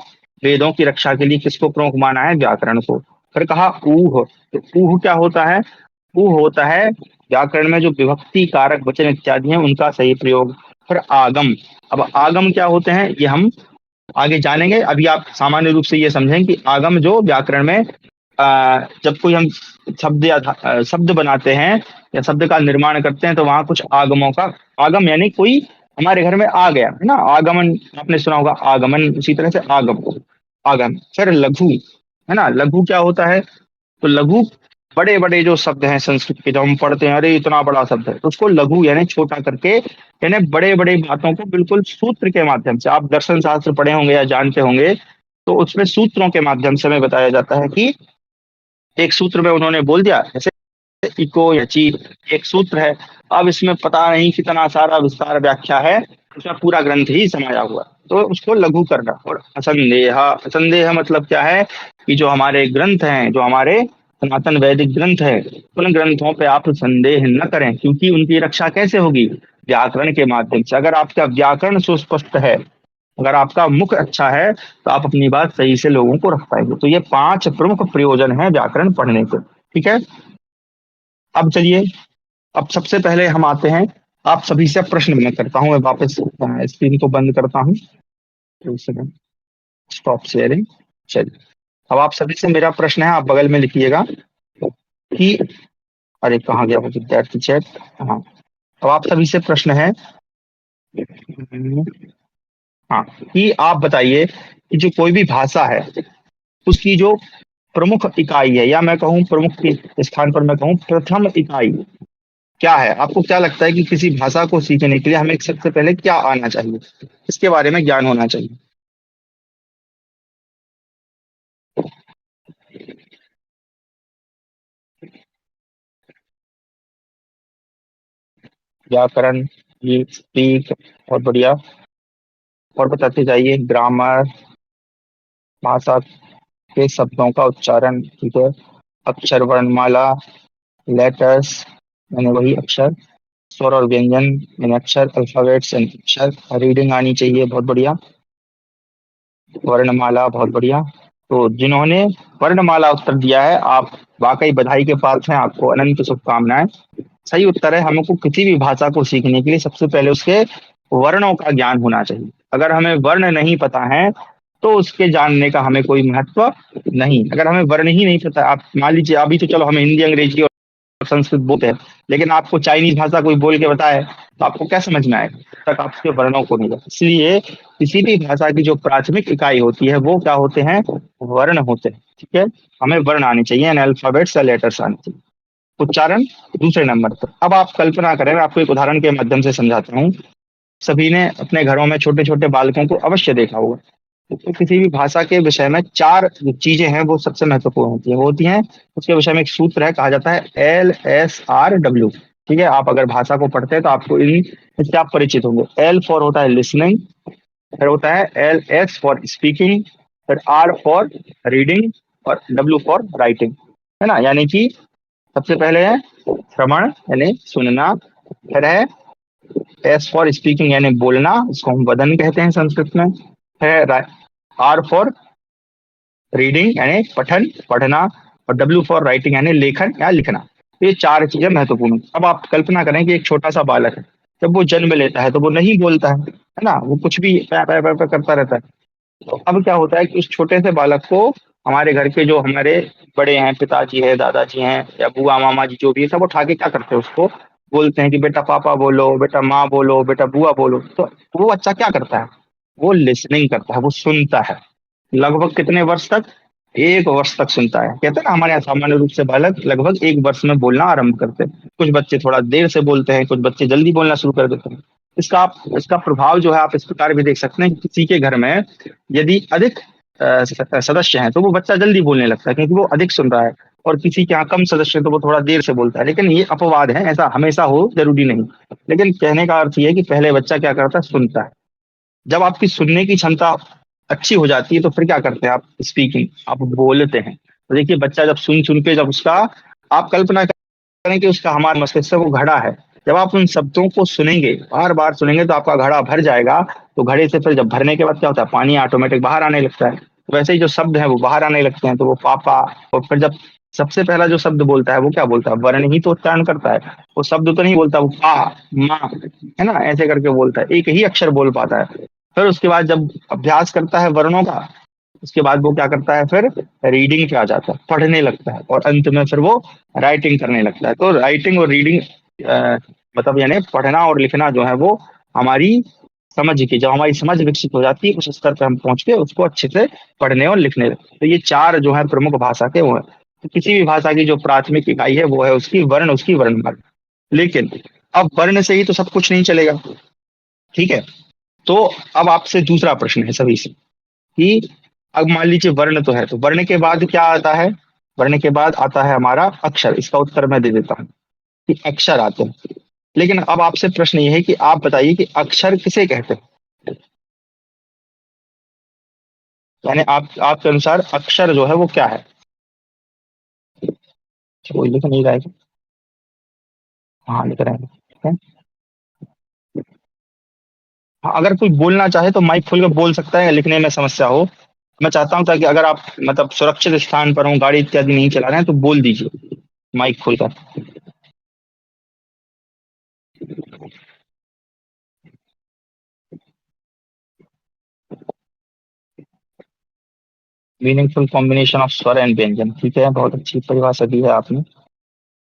वेदों की रक्षा के लिए किसको प्रमुख माना है, व्याकरण को। फिर कहा ऊह, तो ऊह क्या होता है, ऊह होता है व्याकरण में जो विभक्ति कारक वचन इत्यादि हैं उनका सही प्रयोग। फिर आगम, अब आगम क्या होते हैं ये हम आगे जानेंगे। अभी आप सामान्य रूप से ये समझें कि आगम जो व्याकरण में जब कोई हम शब्द बनाते हैं या शब्द का निर्माण करते हैं तो वहां कुछ आगमों का, आगम यानी कोई हमारे घर में आ गया, है ना, आगमन आपने सुना होगा, आगमन, उसी तरह से आगम, आगम। फिर लघु, है ना, लघु क्या होता है, तो लघु बड़े बड़े जो शब्द हैं संस्कृत के, जब हम पढ़ते हैं अरे इतना बड़ा शब्द है, तो उसको लघु यानी छोटा करके, यानी बड़े बड़े बातों को बिल्कुल सूत्र के माध्यम से, आप दर्शन शास्त्र पढ़े होंगे या जानते होंगे, तो उसमें सूत्रों के माध्यम से हमें बताया जाता है कि एक सूत्र में उन्होंने बोल दिया, जैसे इको या ची, एक सूत्र है, अब इसमें पता नहीं कितना सारा विस्तार व्याख्या है, उसमें पूरा ग्रंथ ही समाया हुआ, तो उसको लघु करना। और असंदेह, असंदेह मतलब क्या है कि जो हमारे ग्रंथ हैं, जो हमारे सनातन वैदिक ग्रंथ है, उन ग्रंथों पे आप संदेह न करें, क्योंकि उनकी रक्षा कैसे होगी, व्याकरण के माध्यम से। अगर आपका व्याकरण सुस्पष्ट है, अगर आपका मुख अच्छा है, तो आप अपनी बात सही से लोगों को रख पाएंगे। तो ये 5 प्रमुख प्रयोजन है व्याकरण पढ़ने के। ठीक है। अब चलिए, अब सबसे पहले हम आते हैं, आप सभी से प्रश्न मैं करता हूं, मैं वापस स्क्रीन को बंद करता हूं, स्टॉप शेयरिंग। चलिए, अब आप सभी से मेरा प्रश्न है, आप बगल में लिखिएगा कि, अरे कहाँ गया वो विद्यार्थी चैट, हाँ। अब आप सभी से प्रश्न है, हाँ, कि आप बताइए कि जो कोई भी भाषा है उसकी जो प्रमुख इकाई है, या मैं कहूँ प्रमुख के स्थान पर मैं कहूँ प्रथम इकाई क्या है। आपको क्या लगता है कि किसी भाषा को सीखने के लिए हमें सबसे पहले क्या आना चाहिए, इसके बारे में ज्ञान होना चाहिए। व्याकरण, ये स्पीक, बहुत बढ़िया, और बताते जाइए। ग्रामर, भाषा के शब्दों का उच्चारण, ठीक है। अक्षर वर्णमाला, लेटर्स यानी वही अक्षर, स्वर और व्यंजन यानी अक्षर, अल्फाबेट्स यानी अक्षर, रीडिंग आनी चाहिए, बहुत बढ़िया। वर्णमाला, बहुत बढ़िया। तो जिन्होंने वर्णमाला उत्तर दिया है, आप वाकई बधाई के पात्र हैं, आपको अनंत शुभकामनाएं। सही उत्तर है, हमको किसी भी भाषा को सीखने के लिए सबसे पहले उसके वर्णों का ज्ञान होना चाहिए। अगर हमें वर्ण नहीं पता है तो उसके जानने का हमें कोई महत्व नहीं। अगर हमें वर्ण ही नहीं पता, आप मान लीजिए अभी तो चलो हम हिंदी अंग्रेजी और संस्कृत बोलते हैं, लेकिन आपको चाइनीज भाषा कोई बोल के बताए तो आपको क्या समझ में आएगा, तब तक आपके वर्णों को नहीं जाए। इसलिए किसी भी भाषा की जो प्राथमिक इकाई होती है वो क्या होते हैं, वर्ण होते हैं। ठीक है, हमें वर्ण आने चाहिए, अल्फाबेट्स या लेटर्स आने चाहिए। उच्चारण दूसरे नंबर पर। अब आप कल्पना करें, मैं आपको एक उदाहरण के माध्यम से समझाता हूँ। सभी ने अपने घरों में छोटे छोटे बालकों को अवश्य देखा होगा। तो किसी भी भाषा के विषय में चार जो चीजें हैं वो सबसे महत्वपूर्ण होती है, वो होती हैं, उसके विषय में एक सूत्र है, कहा जाता है LSRW। ठीक है, आप अगर भाषा को पढ़ते हैं तो आपको इससे आप परिचित होंगे। L फॉर होता है लिसनिंग, फिर होता है LS फॉर स्पीकिंग, फिर R फॉर रीडिंग और W फॉर राइटिंग। है ना, यानी कि सबसे पहले है श्रवण यानी सुनना, फिर है S फॉर स्पीकिंग यानी बोलना, इसको हम वदन कहते हैं संस्कृत में, है R फॉर रीडिंग यानी पठन पढ़ना, और W फॉर राइटिंग यानी लेखन या लिखना। ये चार चीजें महत्वपूर्ण हैं। अब आप कल्पना करें कि एक छोटा सा बालक है, जब वो जन्म लेता है तो वो नहीं बोलता है ना, वो कुछ भी पै करता रहता है। तो अब क्या होता है कि उस छोटे से बालक को हमारे घर के जो हमारे बड़े हैं, पिताजी है, दादाजी हैं या बुआ मामा जी जो भी है, सब उठा के क्या करते हैं, उसको बोलते हैं कि बेटा पापा बोलो, बेटा माँ बोलो, बेटा बुआ बोलो। तो वो बच्चा क्या करता है, वो लिसनिंग करता है, वो सुनता है। लगभग कितने वर्ष तक, 1 वर्ष तक सुनता है। कहते हैं ना हमारे यहाँ सामान्य रूप से बालक लगभग 1 वर्ष में बोलना आरंभ करते हैं। कुछ बच्चे थोड़ा देर से बोलते हैं, कुछ बच्चे जल्दी बोलना शुरू कर देते हैं। इसका प्रभाव जो है आप इस प्रकार भी देख सकते हैं कि किसी के घर में यदि अधिक सदस्य हैं तो वो बच्चा जल्दी बोलने लगता है, क्योंकि वो अधिक सुन रहा है। और किसी के यहाँ कम सदस्य हैं तो वो थोड़ा देर से बोलता है। लेकिन ये अपवाद है, ऐसा हमेशा हो जरूरी नहीं। लेकिन कहने का अर्थ ये है कि पहले बच्चा क्या करता है, सुनता है। जब आपकी सुनने की क्षमता अच्छी हो जाती है तो फिर क्या करते हैं आप, स्पीकिंग, आप बोलते हैं। तो देखिए बच्चा जब सुन सुन के जब उसका, आप कल्पना करें कि उसका हमारे मस्तिष्क से वो घड़ा है, जब आप उन शब्दों को सुनेंगे, बार बार सुनेंगे, तो आपका घड़ा भर जाएगा। तो घड़े से फिर जब भरने के बाद क्या होता है, पानी ऑटोमेटिक बाहर आने लगता है। तो वैसे ही जो शब्द है वो बाहर आने लगते हैं। तो वो पापा, और फिर जब सबसे पहला जो शब्द बोलता है वो क्या बोलता है, वर्ण ही तो उच्चारण करता है, वो शब्द तो नहीं बोलता, वो पा माँ, है ना, ऐसे करके बोलता है, एक ही अक्षर बोल पाता है। फिर उसके बाद जब अभ्यास करता है वर्णों का, उसके बाद वो क्या करता है, फिर रीडिंग पे आ जाता है, पढ़ने लगता है, और अंत में फिर वो राइटिंग करने लगता है। तो राइटिंग और रीडिंग मतलब यानी पढ़ना और लिखना जो है वो हमारी समझ की, जब हमारी समझ विकसित हो जाती है उस स्तर पे हम पहुंच के उसको अच्छे से पढ़ने और लिखने लगते हैं। तो ये चार जो है प्रमुख भाषा के वो है। तो किसी भी भाषा की जो प्राथमिक इकाई है वो है उसकी वर्ण, उसकी वर्णमाला। लेकिन अब वर्ण से ही तो सब कुछ नहीं चलेगा। ठीक है, तो अब आपसे दूसरा प्रश्न है सभी से कि अब मान लीजिए वर्ण तो है, तो वर्ण के बाद क्या आता है, वर्ण के बाद आता है हमारा अक्षर। इसका उत्तर मैं दे देता हूँ कि अक्षर आते हैं। लेकिन अब आपसे प्रश्न ये है कि आप बताइए कि अक्षर किसे कहते हैं, यानी आपके अनुसार अक्षर जो है वो क्या है। कोई लिख नहीं रहा है क्या? हाँ लिख रहे हैं, ठीक है? हाँ, अगर कोई बोलना चाहे तो माइक खोल कर बोल सकता है, लिखने में समस्या हो। मैं चाहता हूँ ताकि अगर आप मतलब सुरक्षित स्थान पर हो, गाड़ी इत्यादि नहीं चला रहे हैं, तो बोल दीजिए माइक खोलकर। मीनिंगफुल कॉम्बिनेशन ऑफ स्वर एंड व्यंजन, ठीक है, बहुत अच्छी परिभाषा दी है आपने।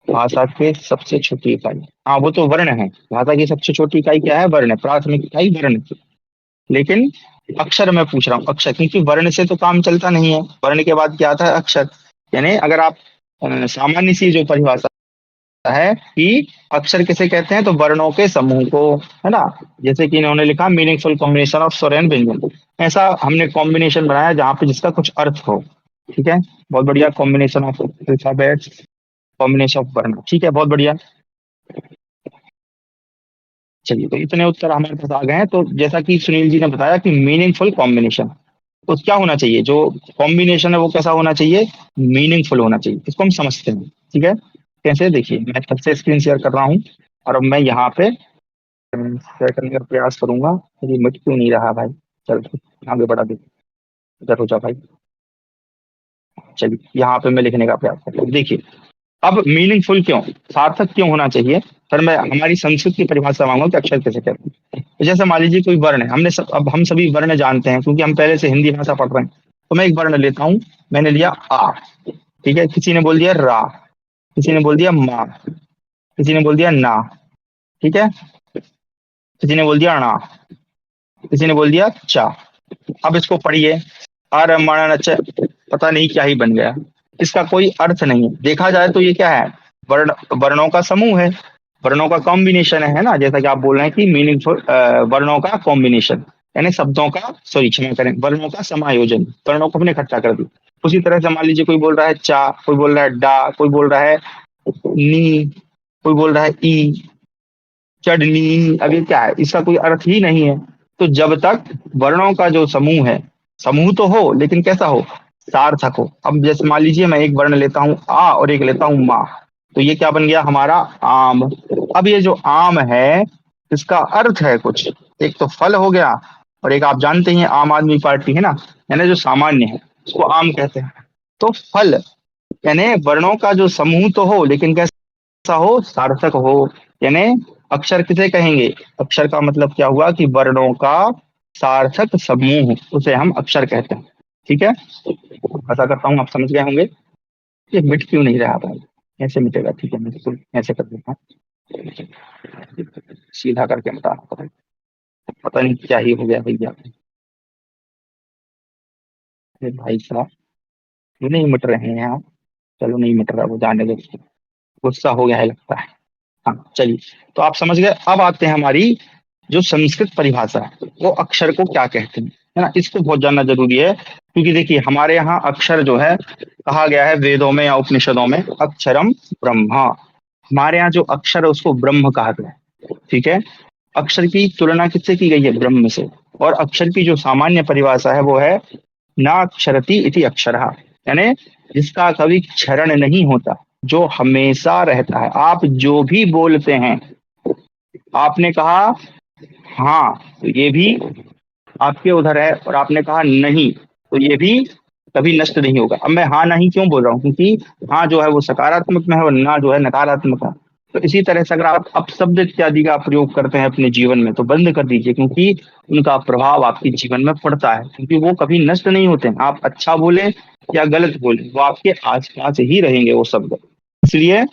भाषा के सबसे छोटी इकाई, हाँ वो तो वर्ण है। भाषा की सबसे छोटी इकाई क्या है, वर्ण है, प्राथमिक इकाई वर्ण। लेकिन अक्षर मैं पूछ रहा हूँ, अक्षर, क्योंकि वर्ण से तो काम चलता नहीं है, वर्ण के बाद क्या आता है, अक्षर। यानी अगर आप सामान्य सी जो परिभाषा है कि अक्षर किसे कहते हैं, तो वर्णों के समूह को, है ना। जैसे कि इन्होंने लिखा मीनिंगफुल कॉम्बिनेशन ऑफ स्वर एंड व्यंजन, ऐसा हमने कॉम्बिनेशन बनाया जहाँ पे जिसका कुछ अर्थ हो। ठीक है, बहुत बढ़िया, combination of alphabets, combination of वर्ण, ठीक है, बहुत बढ़िया। चलिए, तो इतने उत्तर हमारे पास आ गए हैं। तो जैसा कि सुनील जी ने बताया कि मीनिंगफुल कॉम्बिनेशन, तो क्या होना चाहिए, जो कॉम्बिनेशन है वो कैसा होना चाहिए, मीनिंगफुल होना चाहिए। इसको हम समझते हैं, ठीक है। कैसे, देखिए मैं फिर से स्क्रीन शेयर कर रहा हूँ, और अब मैं यहाँ पे शेयर करने का प्रयास करूंगा। ये मिट क्यों नहीं रहा भाई, चल आगे बढ़ा दे, इधर हो जा भाई। चलिए यहाँ पे मैं लिखने का प्रयास करता हूँ, देखिए अब मीनिंगफुल क्यों, सार्थक क्यों होना चाहिए? सर मैं हमारी संस्कृत की परिभाषा मांगूंगा कि अक्षर किसे कहते हैं। तो जैसे मान लीजिए कोई वर्ण है, अब हम सभी वर्ण जानते हैं क्योंकि हम पहले से हिंदी भाषा पढ़ रहे हैं। तो मैं एक वर्ण लेता हूँ, मैंने लिया आ, ठीक है, किसी ने बोल दिया रा, किसी ने बोल दिया मा, किसी ने बोल दिया ना, ठीक है, किसी ने बोल दिया णा, किसी ने बोल दिया चा। अब इसको पढ़िए, अरमण च, पता नहीं क्या ही बन गया, इसका कोई अर्थ नहीं है। देखा जाए तो ये क्या है, वर्णों का समूह है, वर्णों का कॉम्बिनेशन है ना, जैसा कि आप बोल रहे हैं कि मीनिंगफुल वर्णों का कॉम्बिनेशन, यानी शब्दों का, सॉरी क्षमा करें, वर्णों का समायोजन, वर्णों को हमने इकट्ठा कर दिया। उसी तरह से मान लीजिए कोई बोल रहा है चा, कोई बोल रहा है डा, कोई बोल रहा है नी, कोई बोल रहा है ई, चढ़नी, अब ये क्या है, इसका कोई अर्थ ही नहीं है। तो जब तक वर्णों का जो समूह है, समूह तो हो लेकिन कैसा हो, सार्थक हो। अब जैसे मान लीजिए मैं एक वर्ण लेता हूँ आ और एक लेता हूँ मा, तो ये क्या बन गया हमारा आम। अब ये जो आम है इसका अर्थ है कुछ, एक तो फल हो गया, और एक आप जानते हैं आम आदमी पार्टी है ना, यानी जो सामान्य है उसको आम कहते हैं। तो फल यानी वर्णों का जो समूह तो हो लेकिन कैसा हो, सार्थक हो। यानी अक्षर किसे कहेंगे, अक्षर का मतलब क्या हुआ कि वर्णों का सार्थक समूह, उसे हम अक्षर कहते हैं। ठीक है, ऐसा करता हूँ, आप समझ गए होंगे। ये मिट क्यों नहीं रहा भाई, ऐसे मिटेगा, ठीक है मैं बिल्कुल ऐसे कर देता हूँ, सीधा करके बताना पड़ेगा, पता नहीं क्या ही हो गया भैया। अरे भाई साहब, क्यों नहीं मिट रहे हैं आप? चलो नहीं मिट रहा, वो जाने दो, गुस्सा हो गया है लगता है। हाँ चलिए, तो आप समझ गए। अब आते हैं हमारी जो संस्कृत परिभाषा है, वो अक्षर को क्या कहते हैं, है ना, इसको बहुत जानना जरूरी है। क्योंकि देखिए हमारे यहाँ अक्षर जो है, कहा गया है वेदों में या उपनिषदों में, अक्षरम ब्रह्मा, हमारे यहाँ जो अक्षर है उसको ब्रह्म कहा गया है। ठीक है, अक्षर की तुलना किससे की गई है, ब्रह्म से। और अक्षर की जो सामान्य परिभाषा है वो है ना अक्षरति इति अक्षरः, यानी जिसका कभी क्षरण नहीं होता, जो हमेशा रहता है। आप जो भी बोलते हैं, आपने कहा हाँ तो ये भी आपके उधर है, और आपने कहा नहीं तो ये भी कभी नष्ट नहीं होगा। अब मैं हाँ नहीं क्यों बोल रहा हूँ, क्योंकि हाँ जो है वो सकारात्मक में है और ना जो है नकारात्मक है। तो इसी तरह से अगर आप अपशब्द इत्यादि का प्रयोग करते हैं अपने जीवन में तो बंद कर दीजिए, क्योंकि उनका प्रभाव आपके जीवन में पड़ता है, क्योंकि वो कभी नष्ट नहीं होते हैं। आप अच्छा बोले या गलत बोले, वो आपके आसपास ही रहेंगे वो शब्द। इसलिए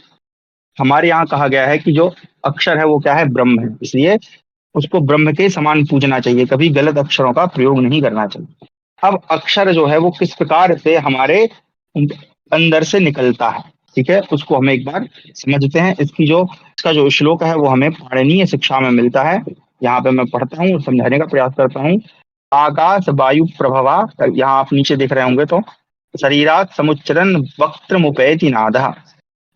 हमारे यहाँ कहा गया है कि जो अक्षर है वो क्या है, ब्रह्म है, इसलिए उसको ब्रह्म के समान पूजना चाहिए, कभी गलत अक्षरों का प्रयोग नहीं करना चाहिए। अब अक्षर जो है वो किस प्रकार से हमारे अंदर से निकलता है, ठीक है, उसको हम एक बार समझते हैं। इसका जो श्लोक है वो हमें पाणिनीय शिक्षा में मिलता है। यहाँ पे मैं पढ़ता हूँ और समझाने का प्रयास करता हूँ। आकाश वायु प्रभवा, यहाँ आप नीचे देख रहे होंगे तो, शरीरात समुच्चरन वक्त्र मुपैति नादः,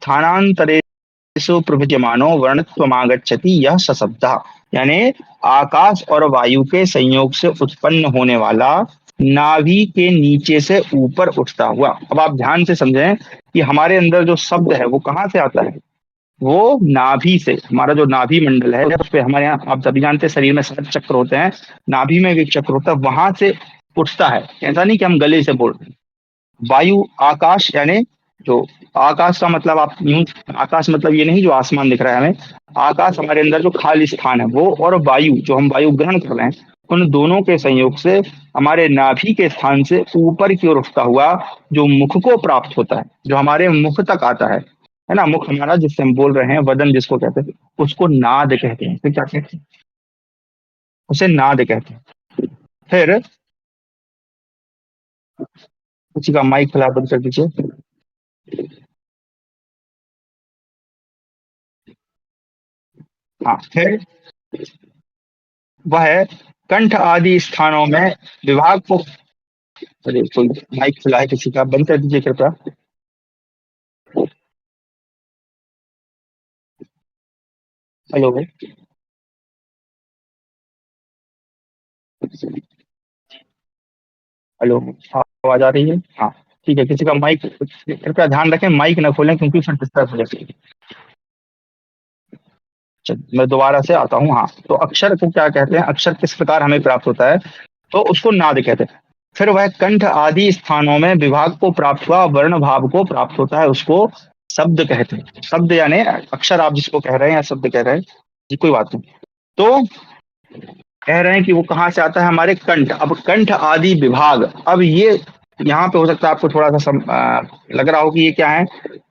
स्थानांतरेषु प्रभज्यमानो वर्णत्वमागच्छति यह सशब्दः, यानी आकाश और वायु के संयोग से उत्पन्न होने वाला नाभि के नीचे से ऊपर उठता हुआ। अब आप ध्यान से समझें कि हमारे अंदर जो शब्द है वो कहाँ से आता है, वो नाभि से। हमारा जो नाभि मंडल है उस पे, हमारे यहाँ आप सभी जानते हैं शरीर में 7 चक्र होते हैं, नाभि में भी एक चक्र होता है, वहां से उठता है। ऐसा नहीं कि हम गले से बोल रहे हैं। वायु आकाश, यानी जो आकाश का मतलब आप यूं, आकाश मतलब ये नहीं जो आसमान दिख रहा है हमें, आकाश हमारे अंदर जो खाली स्थान है वो, और वायु जो हम वायु ग्रहण कर रहे हैं, उन दोनों के संयोग से हमारे नाभि के स्थान से ऊपर की ओर उठता हुआ जो मुख को प्राप्त होता है, जो हमारे मुख तक आता है ना, मुख हमारा जिससे हम बोल रहे हैं, वदन जिसको कहते हैं, उसको नाद कहते हैं। फिर क्या कहते हैं, उसे नाद कहते हैं। फिर किसी का माइक खुला बंद कर दीजिए। हाँ, फिर वह कंठ आदि स्थानों में विभाग को, अरे कोई माइक खुला है किसी का, बंद कर दीजिए कृपया। हेलो, हेलो, आवाज आ रही है? हाँ ठीक है, किसी का माइक, कृपया ध्यान रखें माइक ना खोलें क्योंकि फिर डिस्टर्ब हो जाएगी। चलिए मैं दोबारा से आता हूँ। हाँ, तो अक्षर को क्या कहते हैं, अक्षर किस प्रकार हमें प्राप्त होता है, तो उसको नाद कहते हैं। फिर वह कंठ आदि स्थानों में विभाग को प्राप्त हुआ, वर्ण भाव को प्राप्त होता है, उसको शब्द कहते हैं। शब्द यानी अक्षर आप जिसको कह रहे हैं या शब्द कह रहे हैं जी, कोई बात नहीं। तो कह रहे हैं कि वो कहाँ से आता है, हमारे कंठ। अब कंठ आदि विभाग, अब ये यहाँ पे हो सकता है आपको थोड़ा सा लग रहा हो कि ये क्या है।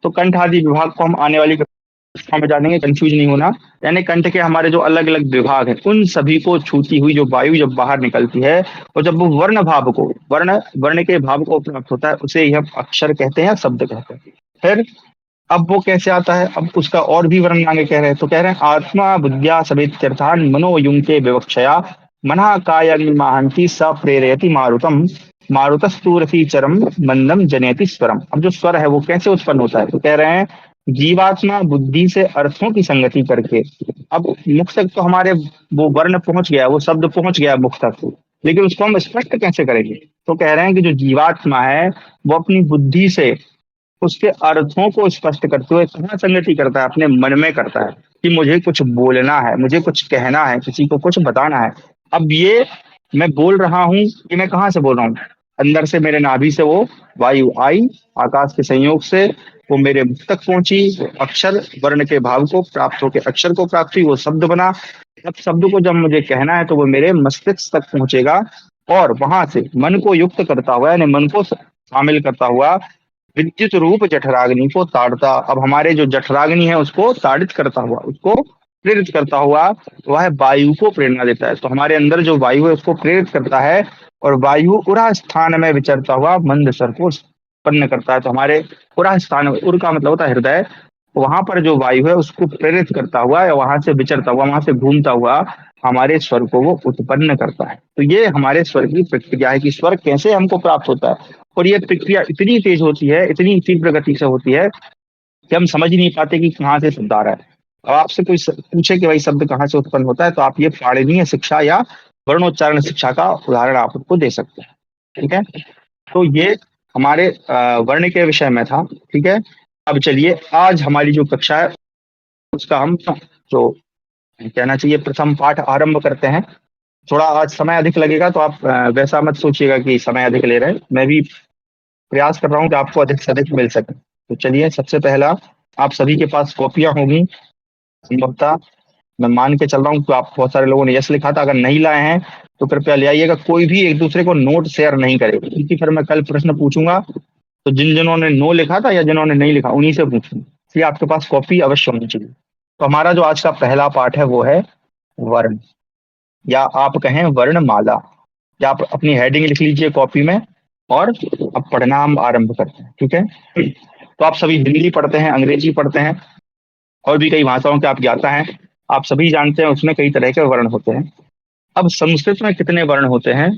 तो कंठ आदि विभाग को हम आने वाली कक्षा में जानेंगे, कंफ्यूज नहीं होना। यानी कंठ के हमारे जो अलग अलग विभाग हैं उन सभी को छूती हुई जो वायु जब बाहर निकलती है और जब वो वर्ण भाव को, वर्ण वर्ण के भाव को प्राप्त होता है, उसे ही हम अक्षर कहते हैं या शब्द कहते हैं। फिर अब वो कैसे आता है, अब उसका और भी वर्णन आगे कह रहे हैं। तो कह रहे हैं आत्मा बुद्धिया सवेत्यर्थान मनोयुं के विवक्षया मनः कायं महांति स प्रेरयति मारुतम मारुतस्तूरसी चरम मंदम जनयति स्वरम। अब जो स्वर है वो कैसे उत्पन्न होता है, तो कह रहे हैं जीवात्मा बुद्धि से अर्थों की संगति करके। अब मुख तक तो हमारे वो वर्ण पहुंच गया, वो शब्द पहुंच गया मुख तक, लेकिन उसको हम स्पष्ट कैसे करेंगे। तो कह रहे हैं कि जो जीवात्मा है वो अपनी बुद्धि से उसके अर्थों को स्पष्ट करते हुए कहाँ संगति करता है, अपने मन में करता है कि मुझे कुछ बोलना है, मुझे कुछ कहना है, किसी को कुछ बताना है। अब ये मैं बोल रहा हूँ, ये मैं कहाँ से बोल रहा हूँ, अंदर से मेरे नाभि से वो वायु आई, आकाश के संयोग से वो मेरे मुख तक पहुंची, अक्षर वर्ण के भाव को प्राप्त होकर अक्षर को प्राप्त हुई, वो शब्द बना। अब शब्द को जब मुझे कहना है तो वो मेरे मस्तिष्क तक पहुंचेगा और वहां से मन को युक्त करता हुआ यानी मन को शामिल करता हुआ विद्युत रूप जठराग्नि को ताड़ता। अब हमारे जो जठराग्नि है उसको ताड़ित करता हुआ, उसको प्रेरित करता हुआ वह वायु को प्रेरणा देता है। तो हमारे अंदर जो वायु है उसको प्रेरित करता है और वायु उरा स्थान में विचरता हुआ मंद स्वर को उत्पन्न करता है। तो हमारे उरा स्थान, उर का मतलब होता है हृदय, वहां पर जो वायु है उसको प्रेरित करता हुआ या वहां से विचरता हुआ, वहां से घूमता हुआ हमारे स्वर को वो उत्पन्न करता है। तो ये हमारे स्वर की प्रक्रिया है कि स्वर कैसे हमको प्राप्त होता है। और ये प्रक्रिया इतनी तेज होती है, इतनी तीव्र गति से होती है कि हम समझ ही नहीं पाते कि कहाँ से शब्द आ रहा है। अब आपसे कोई पूछे कि भाई शब्द कहाँ से उत्पन्न होता है, तो आप ये पाणिनीय शिक्षा या वर्णोच्चारण शिक्षा का उदाहरण आप उनको दे सकते हैं। ठीक है, तो ये हमारे वर्ण के विषय में था। ठीक है, अब चलिए आज हमारी जो कक्षा है उसका हम जो कहना चाहिए प्रथम पाठ आरंभ करते हैं। थोड़ा आज समय अधिक लगेगा तो आप वैसा मत सोचिएगा कि समय अधिक ले रहे हैं, मैं भी प्रयास कर रहा हूँ कि आपको अधिक से अधिक मिल सके। तो चलिए, सबसे पहला आप सभी के पास कॉपियां होंगी संभवतः, मैं मान के चल रहा हूँ कि आप बहुत सारे लोगों ने यस लिखा था। अगर नहीं लाए हैं तो कृपया ले आइएगा। कोई भी एक दूसरे को नोट शेयर नहीं करेगा, क्योंकि फिर मैं कल प्रश्न पूछूंगा तो जिन्होंने नो लिखा था या जिन्होंने नहीं लिखा उन्हीं से पूछूंगा, इसलिए आपके पास कॉपी अवश्य होनी चाहिए। तो हमारा जो आज का पहला पाठ है वो है वर्ण, या आप कहें वर्णमाला, या आप अपनी हेडिंग लिख लीजिए कॉपी में। और अब पढ़ना हम आरंभ करते हैं। ठीक है, तो आप सभी हिंदी पढ़ते हैं, अंग्रेजी पढ़ते हैं और भी कई भाषाओं के आप ज्ञाता हैं। आप सभी जानते हैं उसमें कई तरह के वर्ण होते हैं। अब संस्कृत में कितने वर्ण होते हैं,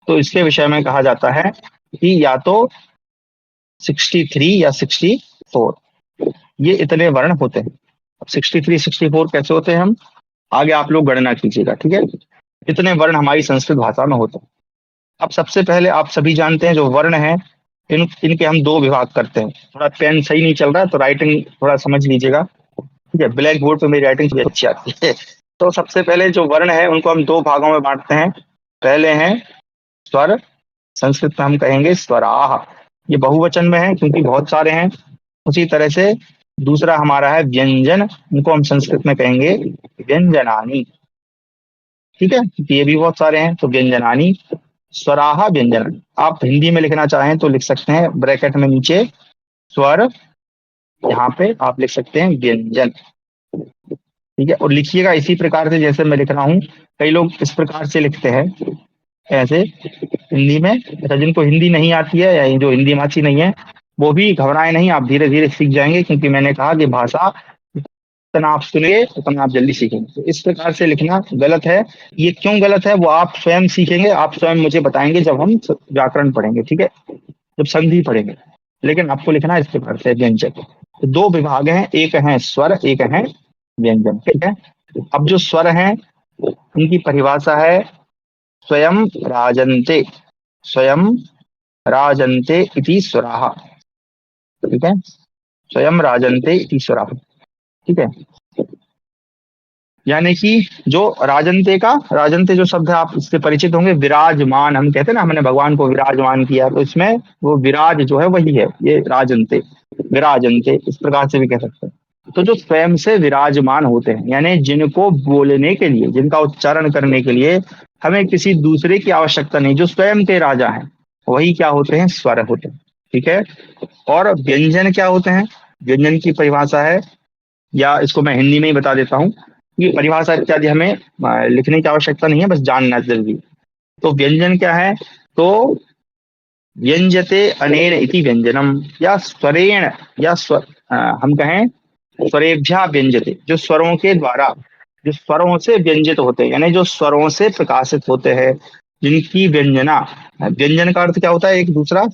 तो इसके विषय में कहा जाता है कि या तो 63 या 64, ये इतने वर्ण होते हैं। अब 63 64 कैसे होते हैं, हम आगे आप लोग गणना कीजिएगा। ठीक है, इतने वर्ण हमारी संस्कृत भाषा में होते हैं। अब सबसे पहले आप सभी जानते हैं जो वर्ण है इनके हम दो विभाग करते हैं। थोड़ा पेन सही नहीं चल रहा है तो राइटिंग थोड़ा समझ लीजिएगा। ठीक है, ब्लैक बोर्ड पे मेरी राइटिंग भी अच्छी आती है। तो सबसे पहले जो वर्ण है उनको हम दो भागों में बांटते हैं। पहले हैं स्वर, संस्कृत में हम कहेंगे स्वराह, ये बहुवचन में है क्योंकि बहुत सारे हैं। उसी तरह से दूसरा हमारा है व्यंजन, उनको हम संस्कृत में कहेंगे व्यंजनानी। ठीक है, ये भी बहुत सारे हैं, तो व्यंजनानी स्वराह व्यंजन। आप हिंदी में लिखना चाहें तो लिख सकते हैं ब्रैकेट में नीचे स्वर, यहाँ पे आप लिख सकते हैं व्यंजन। ठीक है, और लिखिएगा इसी प्रकार से जैसे मैं लिख रहा हूँ। कई लोग इस प्रकार से लिखते हैं ऐसे हिंदी में। अच्छा, जिनको हिंदी नहीं आती है या जो हिंदी भाषी नहीं है वो भी घबराए नहीं, आप धीरे धीरे सीख जाएंगे, क्योंकि मैंने कहा कि भाषा जितना आप सुनेंगे उतना आप जल्दी सीखेंगे। तो इस प्रकार से लिखना गलत है। ये क्यों गलत है वो आप स्वयं सीखेंगे, आप स्वयं मुझे बताएंगे जब हम व्याकरण पढ़ेंगे। ठीक है, जब संधि पढ़ेंगे, लेकिन आपको लिखना इस प्रकार से व्यंजन। तो दो विभाग हैं, एक है स्वर, एक है व्यंजन। ठीक है, अब जो स्वर हैं उनकी परिभाषा है स्वयं राजन्ते, स्वयं राजन्ते इति स्वराः। ठीक है, स्वयं राजन्ते इति स्वराः। ठीक है, यानी कि जो राजंते जो शब्द है आप इससे परिचित होंगे, विराजमान हम कहते हैं ना, हमने भगवान को विराजमान किया, तो इसमें वो विराज जो है वही है, ये राजंते, विराजंते इस प्रकार से भी कह सकते हैं। तो जो स्वयं से विराजमान होते हैं, यानी जिनको बोलने के लिए, जिनका उच्चारण करने के लिए हमें किसी दूसरे की आवश्यकता नहीं, जो स्वयं के राजा हैं, वही क्या होते हैं, स्वर होते हैं। ठीक है। और व्यंजन क्या होते हैं, व्यंजन की परिभाषा है, या इसको मैं हिंदी में ही बता देता हूँ, ये परिभाषा इत्यादि हमें लिखने की आवश्यकता नहीं है, बस जानना जरूरी है। तो व्यंजन क्या है, तो व्यंजते अनेन इति व्यंजनम, या स्वरेण, या हम कहें स्वरेभ्या व्यंजते, जो स्वरों के द्वारा, जो स्वरों से व्यंजित होते हैं, यानी जो स्वरों से प्रकाशित होते हैं, जिनकी व्यंजना, व्यंजन का अर्थ क्या होता है, एक दूसरा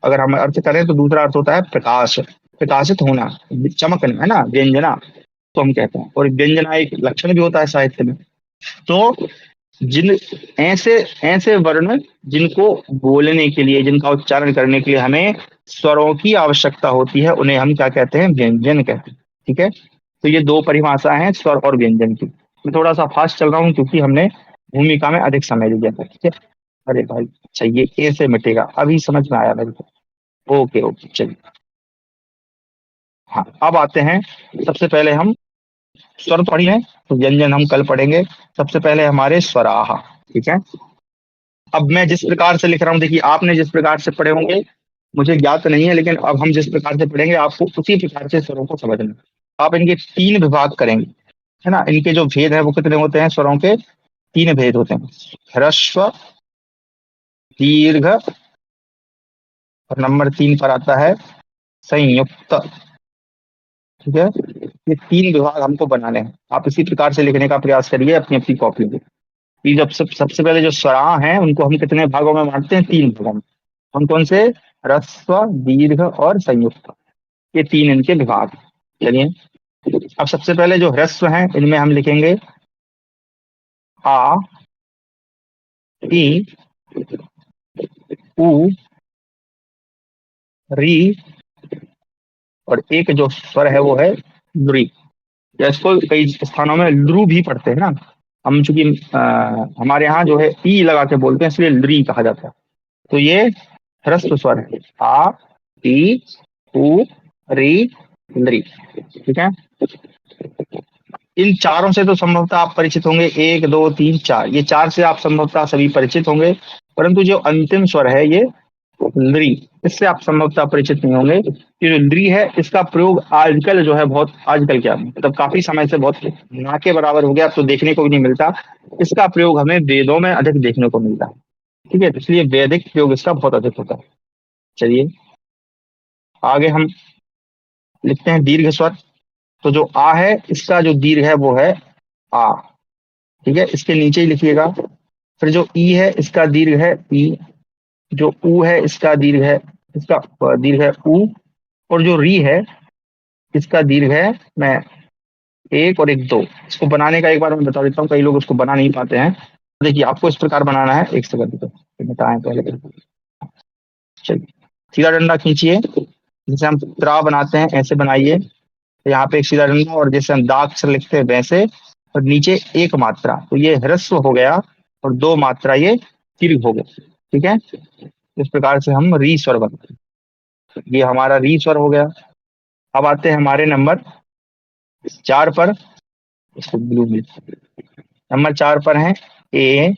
अगर हम अर्थ करें तो दूसरा अर्थ होता है प्रकाश, प्रकाशित होना, चमकना, है ना, व्यंजना तो हम कहते हैं। और व्यंजना एक लक्षण भी होता है साहित्य में। तो जिन ऐसे ऐसे वर्ण जिनको बोलने के लिए, जिनका उच्चारण करने के लिए हमें स्वरों की आवश्यकता होती है, उन्हें हम क्या कहते हैं, व्यंजन कहते हैं। ठीक है। तो ये दो परिभाषा हैं स्वर और व्यंजन की। मैं थोड़ा सा फास्ट चल रहा हूँ क्योंकि हमने भूमिका में अधिक समय लिया था। ठीक है। अरे भाई अच्छा, ये ए से मिटेगा, अभी समझ में आया मेरे को। ओके ओके चलिए। हाँ अब आते हैं, सबसे पहले हम स्वर पढ़ी है, तो व्यंजन हम कल पढ़ेंगे। सबसे पहले हमारे स्वराह। ठीक है। अब मैं जिस प्रकार से लिख रहा हूँ, देखिए आपने जिस प्रकार से पढ़े होंगे मुझे ज्ञात नहीं है, लेकिन अब हम जिस प्रकार से पढ़ेंगे आपको उसी प्रकार से स्वरों को समझना। आप इनके 3 विभाग करेंगे, है ना। इनके जो भेद है वो कितने होते हैं, स्वरों के 3 भेद होते हैं, ह्रस्व, दीर्घ, और नंबर 3 पर आता है संयुक्त। ठीक है। ये 3 विभाग हमको बनाने हैं, आप इसी प्रकार से लिखने का प्रयास करिए अपनी अपनी कॉपी में। ये जब सबसे पहले जो स्वरा हैं उनको हम कितने भागों में बांटते हैं, 3 भागों में। कौन कौन से, ह्रस्व, दीर्घ और संयुक्त, ये 3 इनके विभाग। चलिए अब सबसे पहले जो ह्रस्व हैं इनमें हम लिखेंगे आ, ई, उ, री, और एक जो स्वर है वो है लुरी, या इसको कई स्थानों में लुरु भी पढ़ते हैं ना। हम चूंकि हमारे यहाँ जो है ई लगा के बोलते हैं, इसलिए लुरी कहा जाता है। तो ये ह्रस्व स्वर है, आ, ई, उ, री, लरी। ठीक है। इन चारों से तो संभवतः आप परिचित होंगे, 1 2 3 4, ये 4 से आप संभवतः सभी परिचित होंगे। परंतु जो अंतिम स्वर है ये लरी, इससे आप संभवतः परिचित नहीं होंगे। ये जो लरी है इसका प्रयोग आजकल जो है बहुत, आजकल क्या मतलब काफी समय से बहुत ना के बराबर हो गया, तो देखने को भी नहीं मिलता। इसका प्रयोग हमें वेदों में अधिक देखने को मिलता है। ठीक है। तो इसलिए वैदिक प्रयोग इसका बहुत अधिक होता है। चलिए आगे हम लिखते हैं दीर्घ स्वर। तो जो आ है इसका जो दीर्घ है वो है आ। ठीक है। इसके नीचे ही लिखिएगा। फिर जो ई है इसका दीर्घ है ई, जो ऊ है इसका दीर्घ है, इसका दीर्घ है ऊ, और जो री है इसका दीर्घ है मैं 1 और 1 2। इसको बनाने का एक बार मैं बता देता हूँ, कई लोग इसको बना नहीं पाते हैं। देखिए आपको इस प्रकार बनाना है, एक सेकंड तो बताएं पहले। चलिए सीधा डंडा खींचिए, जैसे हम त्रा बनाते हैं ऐसे बनाइए। तो यहाँ पे एक सीधा डंडा, और जैसे हम दाग से लिखते हैं वैसे, और नीचे 1 मात्रा, तो ये ह्रस्व हो गया, और 2 मात्रा ये दीर्घ हो गया। ठीक है। इस प्रकार से हम री स्वर बनते हैं। ये हमारा री स्वर हो गया। अब आते हैं हमारे नंबर 4 पर। इसको ब्लू में, नंबर 4 पर है ए,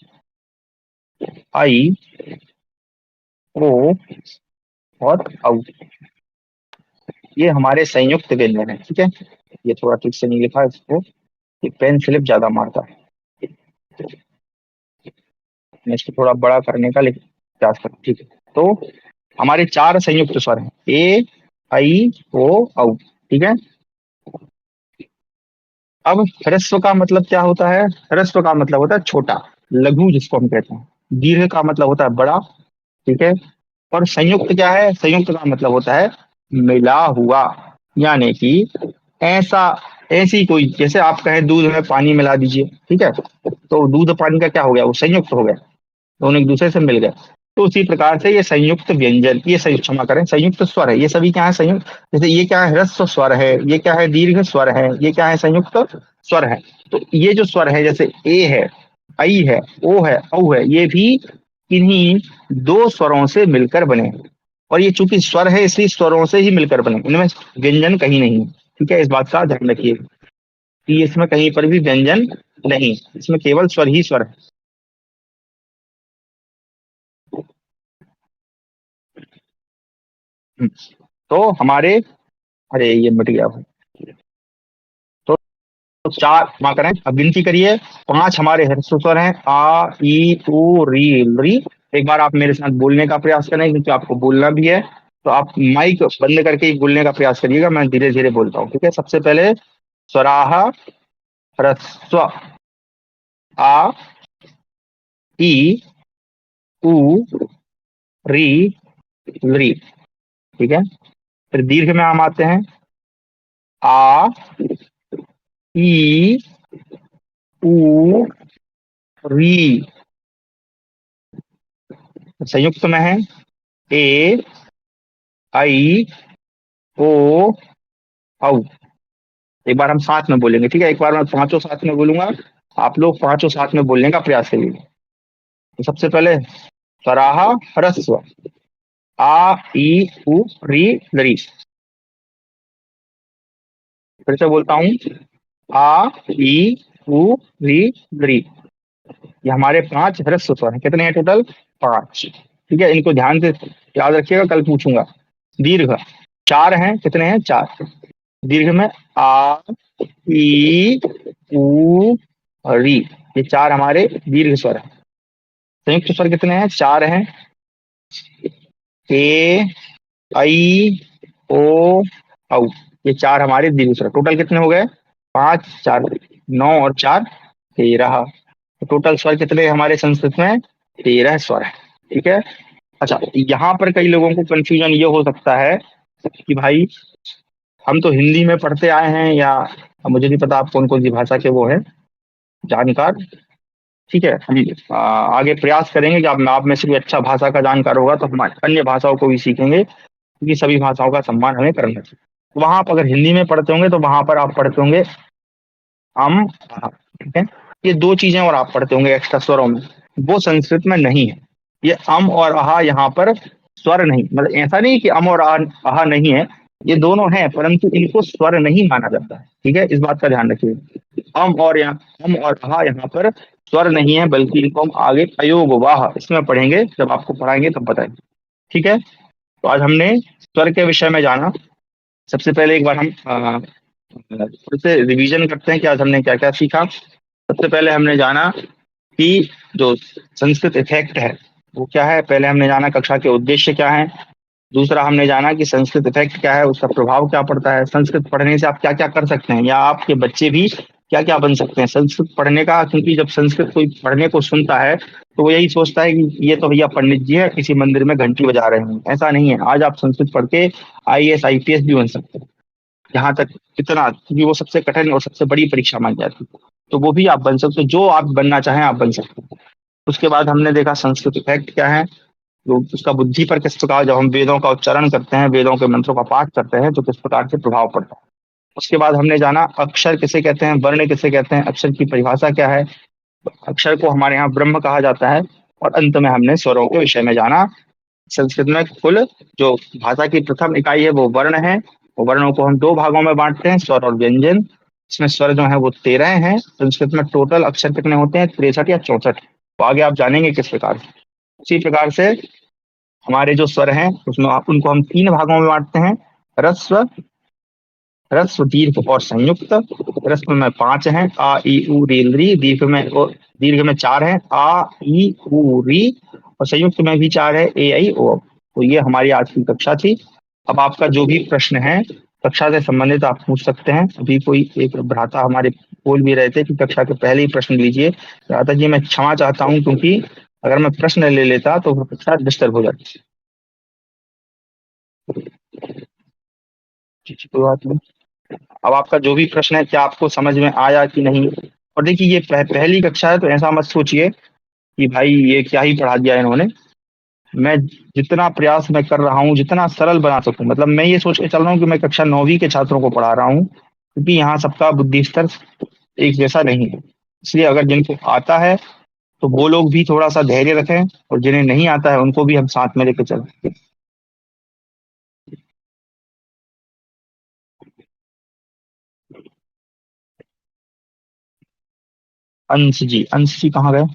आई, ओ और औ। ये हमारे संयुक्त व्यंजन है। ठीक है। ये थोड़ा ठीक से नहीं लिखा इसको, ये पेन स्लिप ज्यादा मारता है, मैं इसको थोड़ा बड़ा करने का प्रयास करूँ। ठीक है। तो हमारे 4 संयुक्त स्वर हैं, ए, आई, ओ, औ। ठीक है। अब ह्रस्व का मतलब क्या होता है, ह्रस्व का मतलब होता है छोटा, लघु जिसको हम कहते हैं। दीर्घ का मतलब होता है बड़ा। ठीक है। और संयुक्त क्या है, संयुक्त का मतलब होता है मिला हुआ, यानी कि ऐसा, ऐसी कोई, जैसे आप कहें दूध में पानी मिला दीजिए। ठीक है। तो दूध पानी का क्या हो गया, वो संयुक्त हो गया, दोनों एक दूसरे से मिल गए। तो उसी प्रकार से ये संयुक्त व्यंजन, ये संयुक्त, क्षमा करें, संयुक्त स्वर है, ये सभी क्या है संयुक्त, जैसे ये क्या है ह्रस्व स्वर है, ये क्या है दीर्घ स्वर है, ये क्या है संयुक्त स्वर है। तो ये जो स्वर है जैसे ए है, आई है, ओ है, औ है, ये भी इन्हीं दो स्वरों से मिलकर बने हैं। और ये चूंकि स्वर है इसलिए स्वरों से ही मिलकर बने, इनमें व्यंजन कहीं नहीं है। ठीक है, इस बात का ध्यान रखिए कि इसमें कहीं पर भी व्यंजन नहीं, इसमें केवल स्वर ही स्वर है। तो हमारे, अरे ये मिट गया भाई। तो चार क्षमा करें, अब गिनती करिए, पांच हमारे ह्रस्व स्वर हैं, आ ई उ री री। एक बार आप मेरे साथ बोलने का प्रयास करें क्योंकि आपको बोलना भी है, तो आप माइक बंद करके ही बोलने का प्रयास करिएगा, मैं धीरे धीरे बोलता हूँ। ठीक है, सबसे पहले स्वराह ह्रस्व, आ ई उ री री। ठीक है, फिर दीर्घ में हम आते हैं, आ ई उ री। संयुक्त में है ए आई ओ औ। एक बार हम साथ में बोलेंगे, ठीक है, एक बार मैं पांचों साथ में बोलूंगा, आप लोग पांचों साथ में बोलने का प्रयास करिए। तो सबसे पहले सराहा ह्रस्व, आ ई उ री री। फिर से बोलता हूँ, आ ई उ री री। ये हमारे पांच ह्रस्व स्वर हैं, कितने हैं टोटल, पांच। ठीक है, इनको ध्यान से याद रखिएगा, कल पूछूंगा। दीर्घ चार हैं, कितने हैं, चार। दीर्घ में आ ई उ री, ये चार हमारे दीर्घ स्वर हैं। संयुक्त स्वर कितने हैं, चार हैं, ए आई ओ औ। ये चार हमारे दीर्घ स्वर। टोटल कितने हो गए, पांच चार नौ और चार 13। तो टोटल स्वर कितने हमारे संस्कृत में, 13 स्वर है। ठीक है, अच्छा यहाँ पर कई लोगों को कंफ्यूजन ये हो सकता है कि भाई हम तो हिंदी में पढ़ते आए हैं, या मुझे नहीं पता आप कौन कौन सी भाषा के वो हैं जानकार। ठीक है, हम आगे प्रयास करेंगे कि आप में से कोई अच्छा भाषा का जानकार होगा तो हम अन्य भाषाओं को भी सीखेंगे, क्योंकि सभी भाषाओं का सम्मान हमें करना चाहिए। तो वहां आप अगर हिंदी में पढ़ते होंगे तो वहां पर आप पढ़ते होंगे अम आहा। ठीक है, ये दो चीजें और आप पढ़ते होंगे एक्स्ट्रा स्वरों में, वो संस्कृत में नहीं है। ये अम और आहा यहाँ पर स्वर नहीं, मतलब ऐसा नहीं कि अम और आहा नहीं है, ये दोनों हैं परंतु इनको स्वर नहीं माना जाता है। ठीक है, इस बात का ध्यान रखिए, अम और आहा यहाँ पर स्वर नहीं है, बल्कि इनको हम आगे अयोग वाह इसमें पढ़ेंगे, जब आपको पढ़ाएंगे तब बताएंगे। ठीक है, तो आज हमने स्वर के विषय में जाना। सबसे पहले एक बार हम फिर से रिवीजन करते हैं कि आज हमने क्या क्या सीखा। सबसे पहले हमने जाना कि जो संस्कृत इफेक्ट है वो क्या है, पहले हमने जाना कक्षा के उद्देश्य क्या है। दूसरा हमने जाना कि संस्कृत इफेक्ट क्या है, उसका प्रभाव क्या पड़ता है, संस्कृत पढ़ने से आप क्या क्या कर सकते हैं, या आपके बच्चे भी क्या क्या बन सकते हैं संस्कृत पढ़ने का। क्योंकि जब संस्कृत कोई पढ़ने को सुनता है तो वो यही सोचता है कि ये तो भैया पंडित जी है, किसी मंदिर में घंटी बजा रहे हैं। ऐसा नहीं है, आज आप संस्कृत पढ़ के आईएएस आईपीएस भी बन सकते हैं। जहां तक इतना, क्योंकि वो सबसे कठिन और सबसे बड़ी परीक्षा मानी जाती है, तो वो भी आप बन सकते हो, जो आप बनना चाहें आप बन सकते हो। उसके बाद हमने देखा संस्कृत इफेक्ट क्या है, तो उसका बुद्धि पर किस प्रकार, जब हम वेदों का उच्चारण करते हैं, वेदों के मंत्रों का पाठ करते हैं, तो किस प्रकार से प्रभाव पड़ता है। उसके बाद हमने जाना अक्षर किसे कहते हैं, वर्ण किसे कहते हैं, अक्षर की परिभाषा क्या है। अक्षर को हमारे यहाँ ब्रह्म कहा जाता है। और अंत में हमने स्वरों के विषय में जाना। संस्कृत में कुल जो भाषा की प्रथम इकाई है वो वर्ण है। वो वर्णों को हम दो भागों में बांटते हैं, स्वर और व्यंजन। इसमें स्वर जो है वो 13 हैं। संस्कृत में टोटल अक्षर कितने होते हैं, 63 या 64। तो आगे आप जानेंगे किस प्रकार से। उसी प्रकार से हमारे जो स्वर हैं उसमें आप उनको हम तीन भागों में बांटते हैं, ह्रस्व, ह्रस्व दीर्घ और संयुक्त। ह्रस्व में 5 हैं, आ ई उ री री। दीर्घ में 4 हैं, आ ई उ री। और संयुक्त में भी 4 है, ए आई ओ। तो ये हमारी आज की कक्षा थी। अब आपका जो भी प्रश्न है कक्षा से संबंधित आप पूछ सकते हैं। अभी कोई एक भ्राता हमारे बोल भी रहे थे कि कक्षा के पहले ही प्रश्न लीजिए। भ्राता जी मैं क्षमा चाहता हूँ, क्योंकि अगर मैं प्रश्न ले लेता तो वो कक्षा डिस्टर्ब हो जाती। जी, कोई बात नहीं। अब आपका जो भी प्रश्न है, क्या आपको समझ में आया कि नहीं। और देखिए ये पहली कक्षा है, तो ऐसा मत सोचिए कि भाई ये क्या ही पढ़ा दिया इन्होंने। मैं जितना प्रयास मैं कर रहा हूँ जितना सरल बना सकूं, मतलब मैं ये सोच के चल रहा हूँ कि मैं कक्षा 9वीं के छात्रों को पढ़ा रहा हूँ, क्योंकि यहाँ सबका बुद्धि स्तर एक जैसा नहीं है। इसलिए अगर जिनको आता है तो वो लोग भी थोड़ा सा धैर्य रखें, और जिन्हें नहीं आता है उनको भी हम साथ में लेकर चलें। अंश जी कहाँ गए?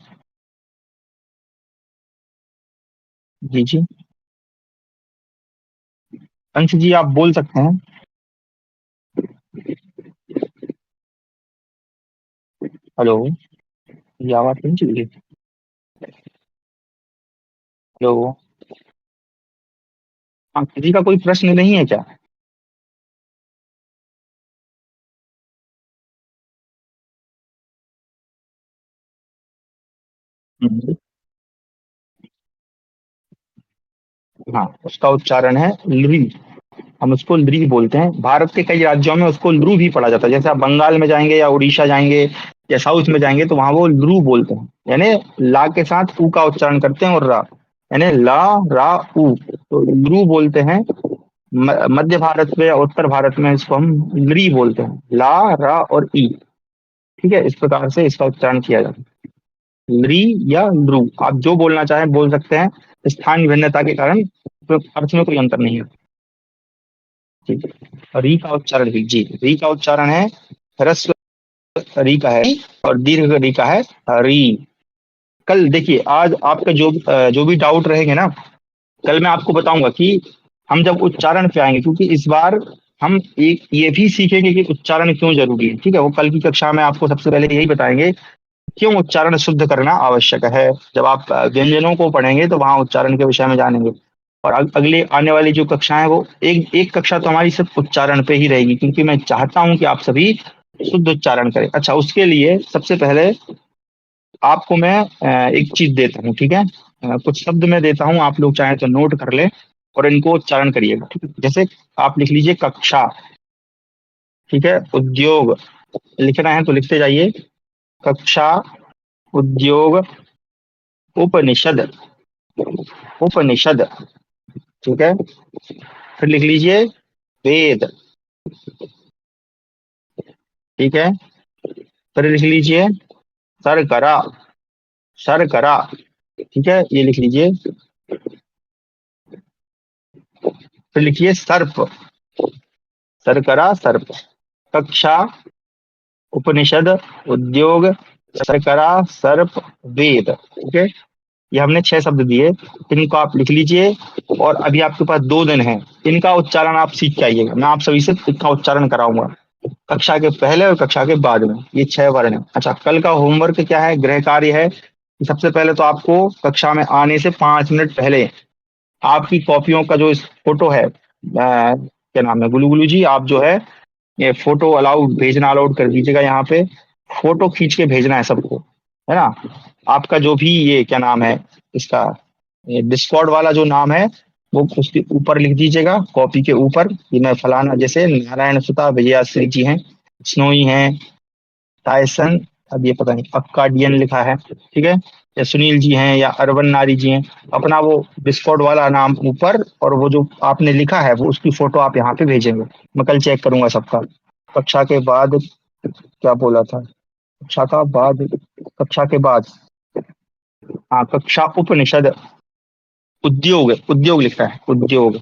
जी जी, अंश जी आप बोल सकते हैं। हेलो, ये आवाज नहीं चल रही? हेलो, हाँ, किसी का कोई प्रश्न नहीं है क्या? हम्म, हाँ, उसका उच्चारण है लृ। हम उसको लृ बोलते हैं। भारत के कई राज्यों में उसको लृ भी पढ़ा जाता है। जैसे आप बंगाल में जाएंगे या उड़ीसा जाएंगे या साउथ में जाएंगे तो वहां वो लृ बोलते हैं, यानी ला के साथ ऊ का उच्चारण करते हैं, और रा, यानी ला रा ऊ, तो लृ बोलते हैं। मध्य भारत में या उत्तर भारत में इसको हम लृ बोलते हैं, ला रा और ई। ठीक है, इस प्रकार से इसका उच्चारण किया जाता है, लृ या लृ, आप जो बोलना चाहें बोल सकते हैं। स्थान भिन्नता के कारण तो अर्थ में कोई अंतर नहीं है। ठीक है, री का उच्चारण भी जी, री का उच्चारण है ह्रस्व री का है, और दीर्घ री का है री। कल देखिए, आज आपका जो भी डाउट रहेंगे ना, कल मैं आपको बताऊंगा कि हम जब उच्चारण पे आएंगे, क्योंकि इस बार हम एक ये भी सीखेंगे कि उच्चारण क्यों जरूरी है। ठीक है, वो कल की कक्षा में आपको सबसे पहले यही बताएंगे, क्यों उच्चारण शुद्ध करना आवश्यक है। जब आप व्यंजनों को पढ़ेंगे तो वहां उच्चारण के विषय में जानेंगे। और अगले आने वाली जो कक्षा है वो एक एक कक्षा तो हमारी सिर्फ उच्चारण पे ही रहेगी, क्योंकि मैं चाहता हूं कि आप सभी शुद्ध उच्चारण करें। अच्छा, उसके लिए सबसे पहले आपको मैं एक चीज देता हूँ, ठीक है? कुछ शब्द मैं देता हूँ, आप लोग चाहें तो नोट कर ले और इनको उच्चारण करिएगा। ठीक है, जैसे आप लिख लीजिए कक्षा, ठीक है, उद्योग, लिखना है तो लिखते जाइए, कक्षा, उद्योग, उपनिषद, उपनिषद, ठीक है, फिर लिख लीजिए वेद, ठीक है, फिर लिख लीजिए सरकरा, सरकरा, ठीक है, ये लिख लीजिए, फिर लिखिए सर्प, सरकरा सर्प, कक्षा, उपनिषद, उद्योग, सरकरा, सर्प, वेद, ठीक है। ये हमने 6 शब्द दिए, इनको आप लिख लीजिए। और अभी आपके पास 2 दिन है, इनका उच्चारण आप सीख के आइएगा, मैं आप सभी से इनका उच्चारण कराऊंगा कक्षा के पहले और कक्षा के बाद में। ये 6 वर्ण है। अच्छा, कल का होमवर्क क्या है, गृह कार्य है कि सबसे पहले तो आपको कक्षा में आने से 5 मिनट पहले आपकी कॉपियों का जो इस फोटो है, क्या नाम है, गुलू गुलू जी, आप जो है ये फोटो अलाउड भेजना अलाउड कर दीजिएगा। यहाँ पे फोटो खींच के भेजना है सबको, है ना? आपका जो भी ये क्या नाम है इसका, ये डिस्कॉर्ड वाला जो नाम है वो उसके ऊपर लिख दीजिएगा, कॉपी के ऊपर, कि मैं फलाना, जैसे नारायण सुता विजयाश्री जी हैं, स्नोई हैं, टायसन, अब ये पता नहीं अक्काडियन लिखा है, ठीक है, या सुनील जी हैं या अरवन नारी जी हैं, अपना वो डिस्कॉर्ड वाला नाम ऊपर, और वो जो आपने लिखा है वो उसकी फोटो आप यहाँ पे भेजेंगे। मैं कल चेक करूंगा सबका। कक्षा के बाद क्या बोला था, कक्षा का बाद, कक्षा के बाद, हाँ, कक्षा उपनिषद, उद्योग, उद्योग लिखा है, उद्योग।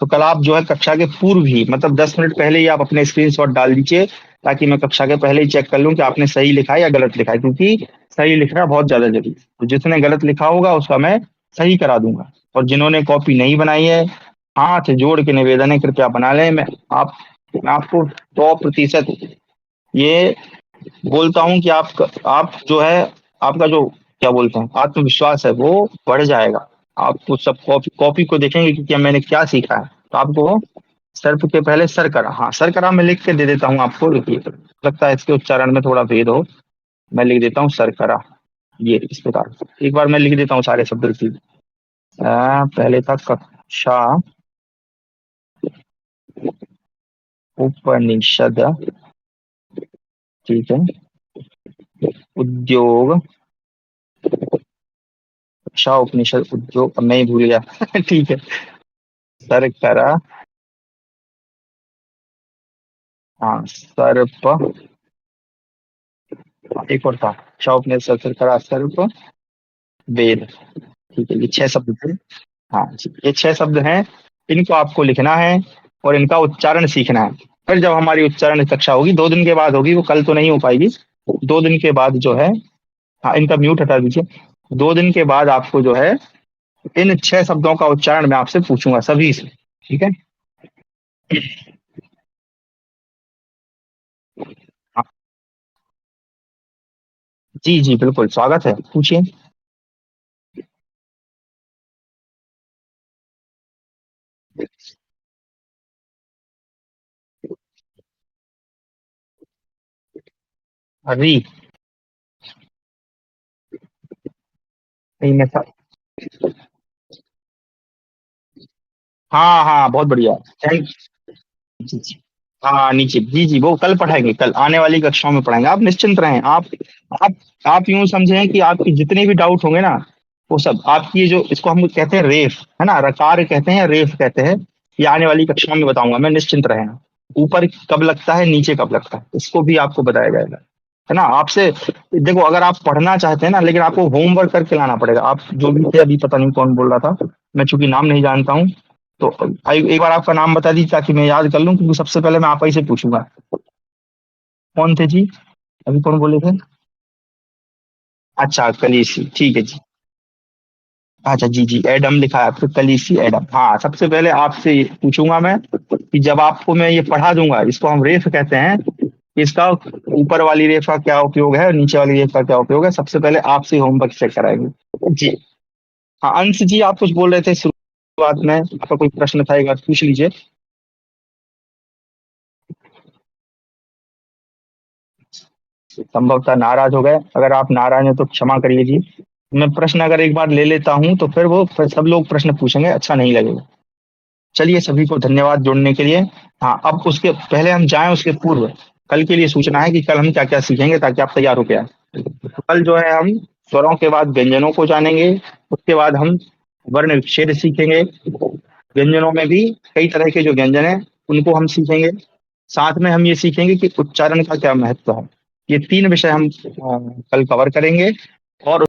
तो कल आप जो है कक्षा के पूर्व ही, मतलब 10 मिनट पहले ही आप अपने स्क्रीनशॉट डाल दीजिए, ताकि मैं कक्षा के पहले ही चेक कर लूं कि आपने सही लिखा है या गलत लिखा है, क्योंकि सही लिखना बहुत ज्यादा जरूरी है। तो जिसने गलत लिखा होगा उसका मैं सही करा दूंगा, और जिन्होंने कॉपी नहीं बनाई है, हाथ जोड़ के निवेदन है, कृपया बना लें। मैं आपको 100% ये बोलता हूँ कि आप जो है, आपका जो क्या बोलते हैं आत्मविश्वास है वो बढ़ जाएगा। आपको सब कॉपी कॉपी को देखेंगे कि मैंने क्या सीखा है, तो आपको सर्प के पहले सर करा, हाँ सर करा मैं लिख के दे देता हूँ आपको, लिखिए, लगता है इसके उच्चारण में थोड़ा भेद हो, मैं लिख देता हूँ सर करा, ये इस प्रकार। एक बार मैं लिख देता हूँ सारे शब्द लिख लीजिए। पहले था कक्षा, उपनिषद, ठीक है, उद्योग, श उपनिषद उद्योग, अब मैं ही भूल गया। ठीक है, सरकरा, हाँ सर्प, एक और था, श उपनिषद सरकरा सर्प वेद। ठीक है, ये 6 शब्द थे। हाँ जी, ये 6 शब्द हैं, इनको आपको लिखना है और इनका उच्चारण सीखना है। फिर जब हमारी उच्चारण कक्षा होगी 2 दिन के बाद होगी, वो कल तो नहीं हो पाएगी, 2 दिन के बाद जो है, हाँ इनका म्यूट हटा दीजिए, 2 दिन के बाद आपको जो है इन 6 शब्दों का उच्चारण मैं आपसे पूछूंगा सभी से, ठीक है। हाँ, जी जी बिल्कुल, स्वागत है, पूछिए। री, नहीं मैं हाँ हाँ बहुत बढ़िया, थैंक, जी जी, हाँ नीचे, जी जी वो कल पढ़ाएंगे, कल आने वाली कक्षाओं में पढ़ाएंगे, आप निश्चिंत रहें। आप आप यूं समझें कि आपके जितने भी डाउट होंगे ना, वो सब आपकी ये जो, इसको हम कहते हैं रेफ, है ना, रकार कहते हैं या रेफ कहते हैं, ये आने वाली कक्षाओं में बताऊंगा मैं, निश्चिंत रहें। ऊपर कब लगता है, नीचे कब लगता है, इसको भी आपको बताया जाएगा, है ना। आपसे देखो, अगर आप पढ़ना चाहते हैं ना, लेकिन आपको होमवर्क करके लाना पड़ेगा। आप जो भी थे, अभी पता नहीं कौन बोल रहा था, मैं चूंकि नाम नहीं जानता हूँ, तो एक बार आपका नाम बता दीजिए ताकि मैं याद कर लूं, क्योंकि सबसे पहले मैं आप ही से पूछूंगा। कौन थे जी, अभी कौन बोले थे? अच्छा कलीसी, ठीक है जी। अच्छा जी जी, एडम लिखा है आपको, कलीसी एडम, हाँ सबसे पहले आपसे ये पूछूंगा मैं कि जब आपको मैं ये पढ़ा दूंगा, इसको हम रेफ कहते हैं, इसका ऊपर वाली रेफ का क्या उपयोग है और नीचे वाली रेफ का क्या उपयोग है, सबसे पहले आपसे होमवर्क चेक कराएंगे जी। हाँ अंश जी, आप कुछ बोल रहे थे शुरुआत में, आपका कोई प्रश्न था, एक बार पूछ लीजिए। संभवतः नाराज हो गए, अगर आप नाराज हैं तो क्षमा करिए जी। मैं प्रश्न अगर एक बार ले लेता हूं तो फिर सब लोग प्रश्न पूछेंगे, अच्छा नहीं लगेगा। चलिए, सभी को धन्यवाद जुड़ने के लिए। हाँ, अब उसके पहले हम जाएं, उसके पूर्व कल के लिए सूचना है कि कल हम क्या क्या सीखेंगे, ताकि आप तैयार हो गया। तो कल जो है हम स्वरों के बाद व्यंजनों को जानेंगे, उसके बाद हम वर्ण विच्छेद सीखेंगे, व्यंजनों में भी कई तरह के जो व्यंजन है उनको हम सीखेंगे, साथ में हम ये सीखेंगे कि उच्चारण का क्या महत्व है। ये 3 विषय हम कल कवर करेंगे। और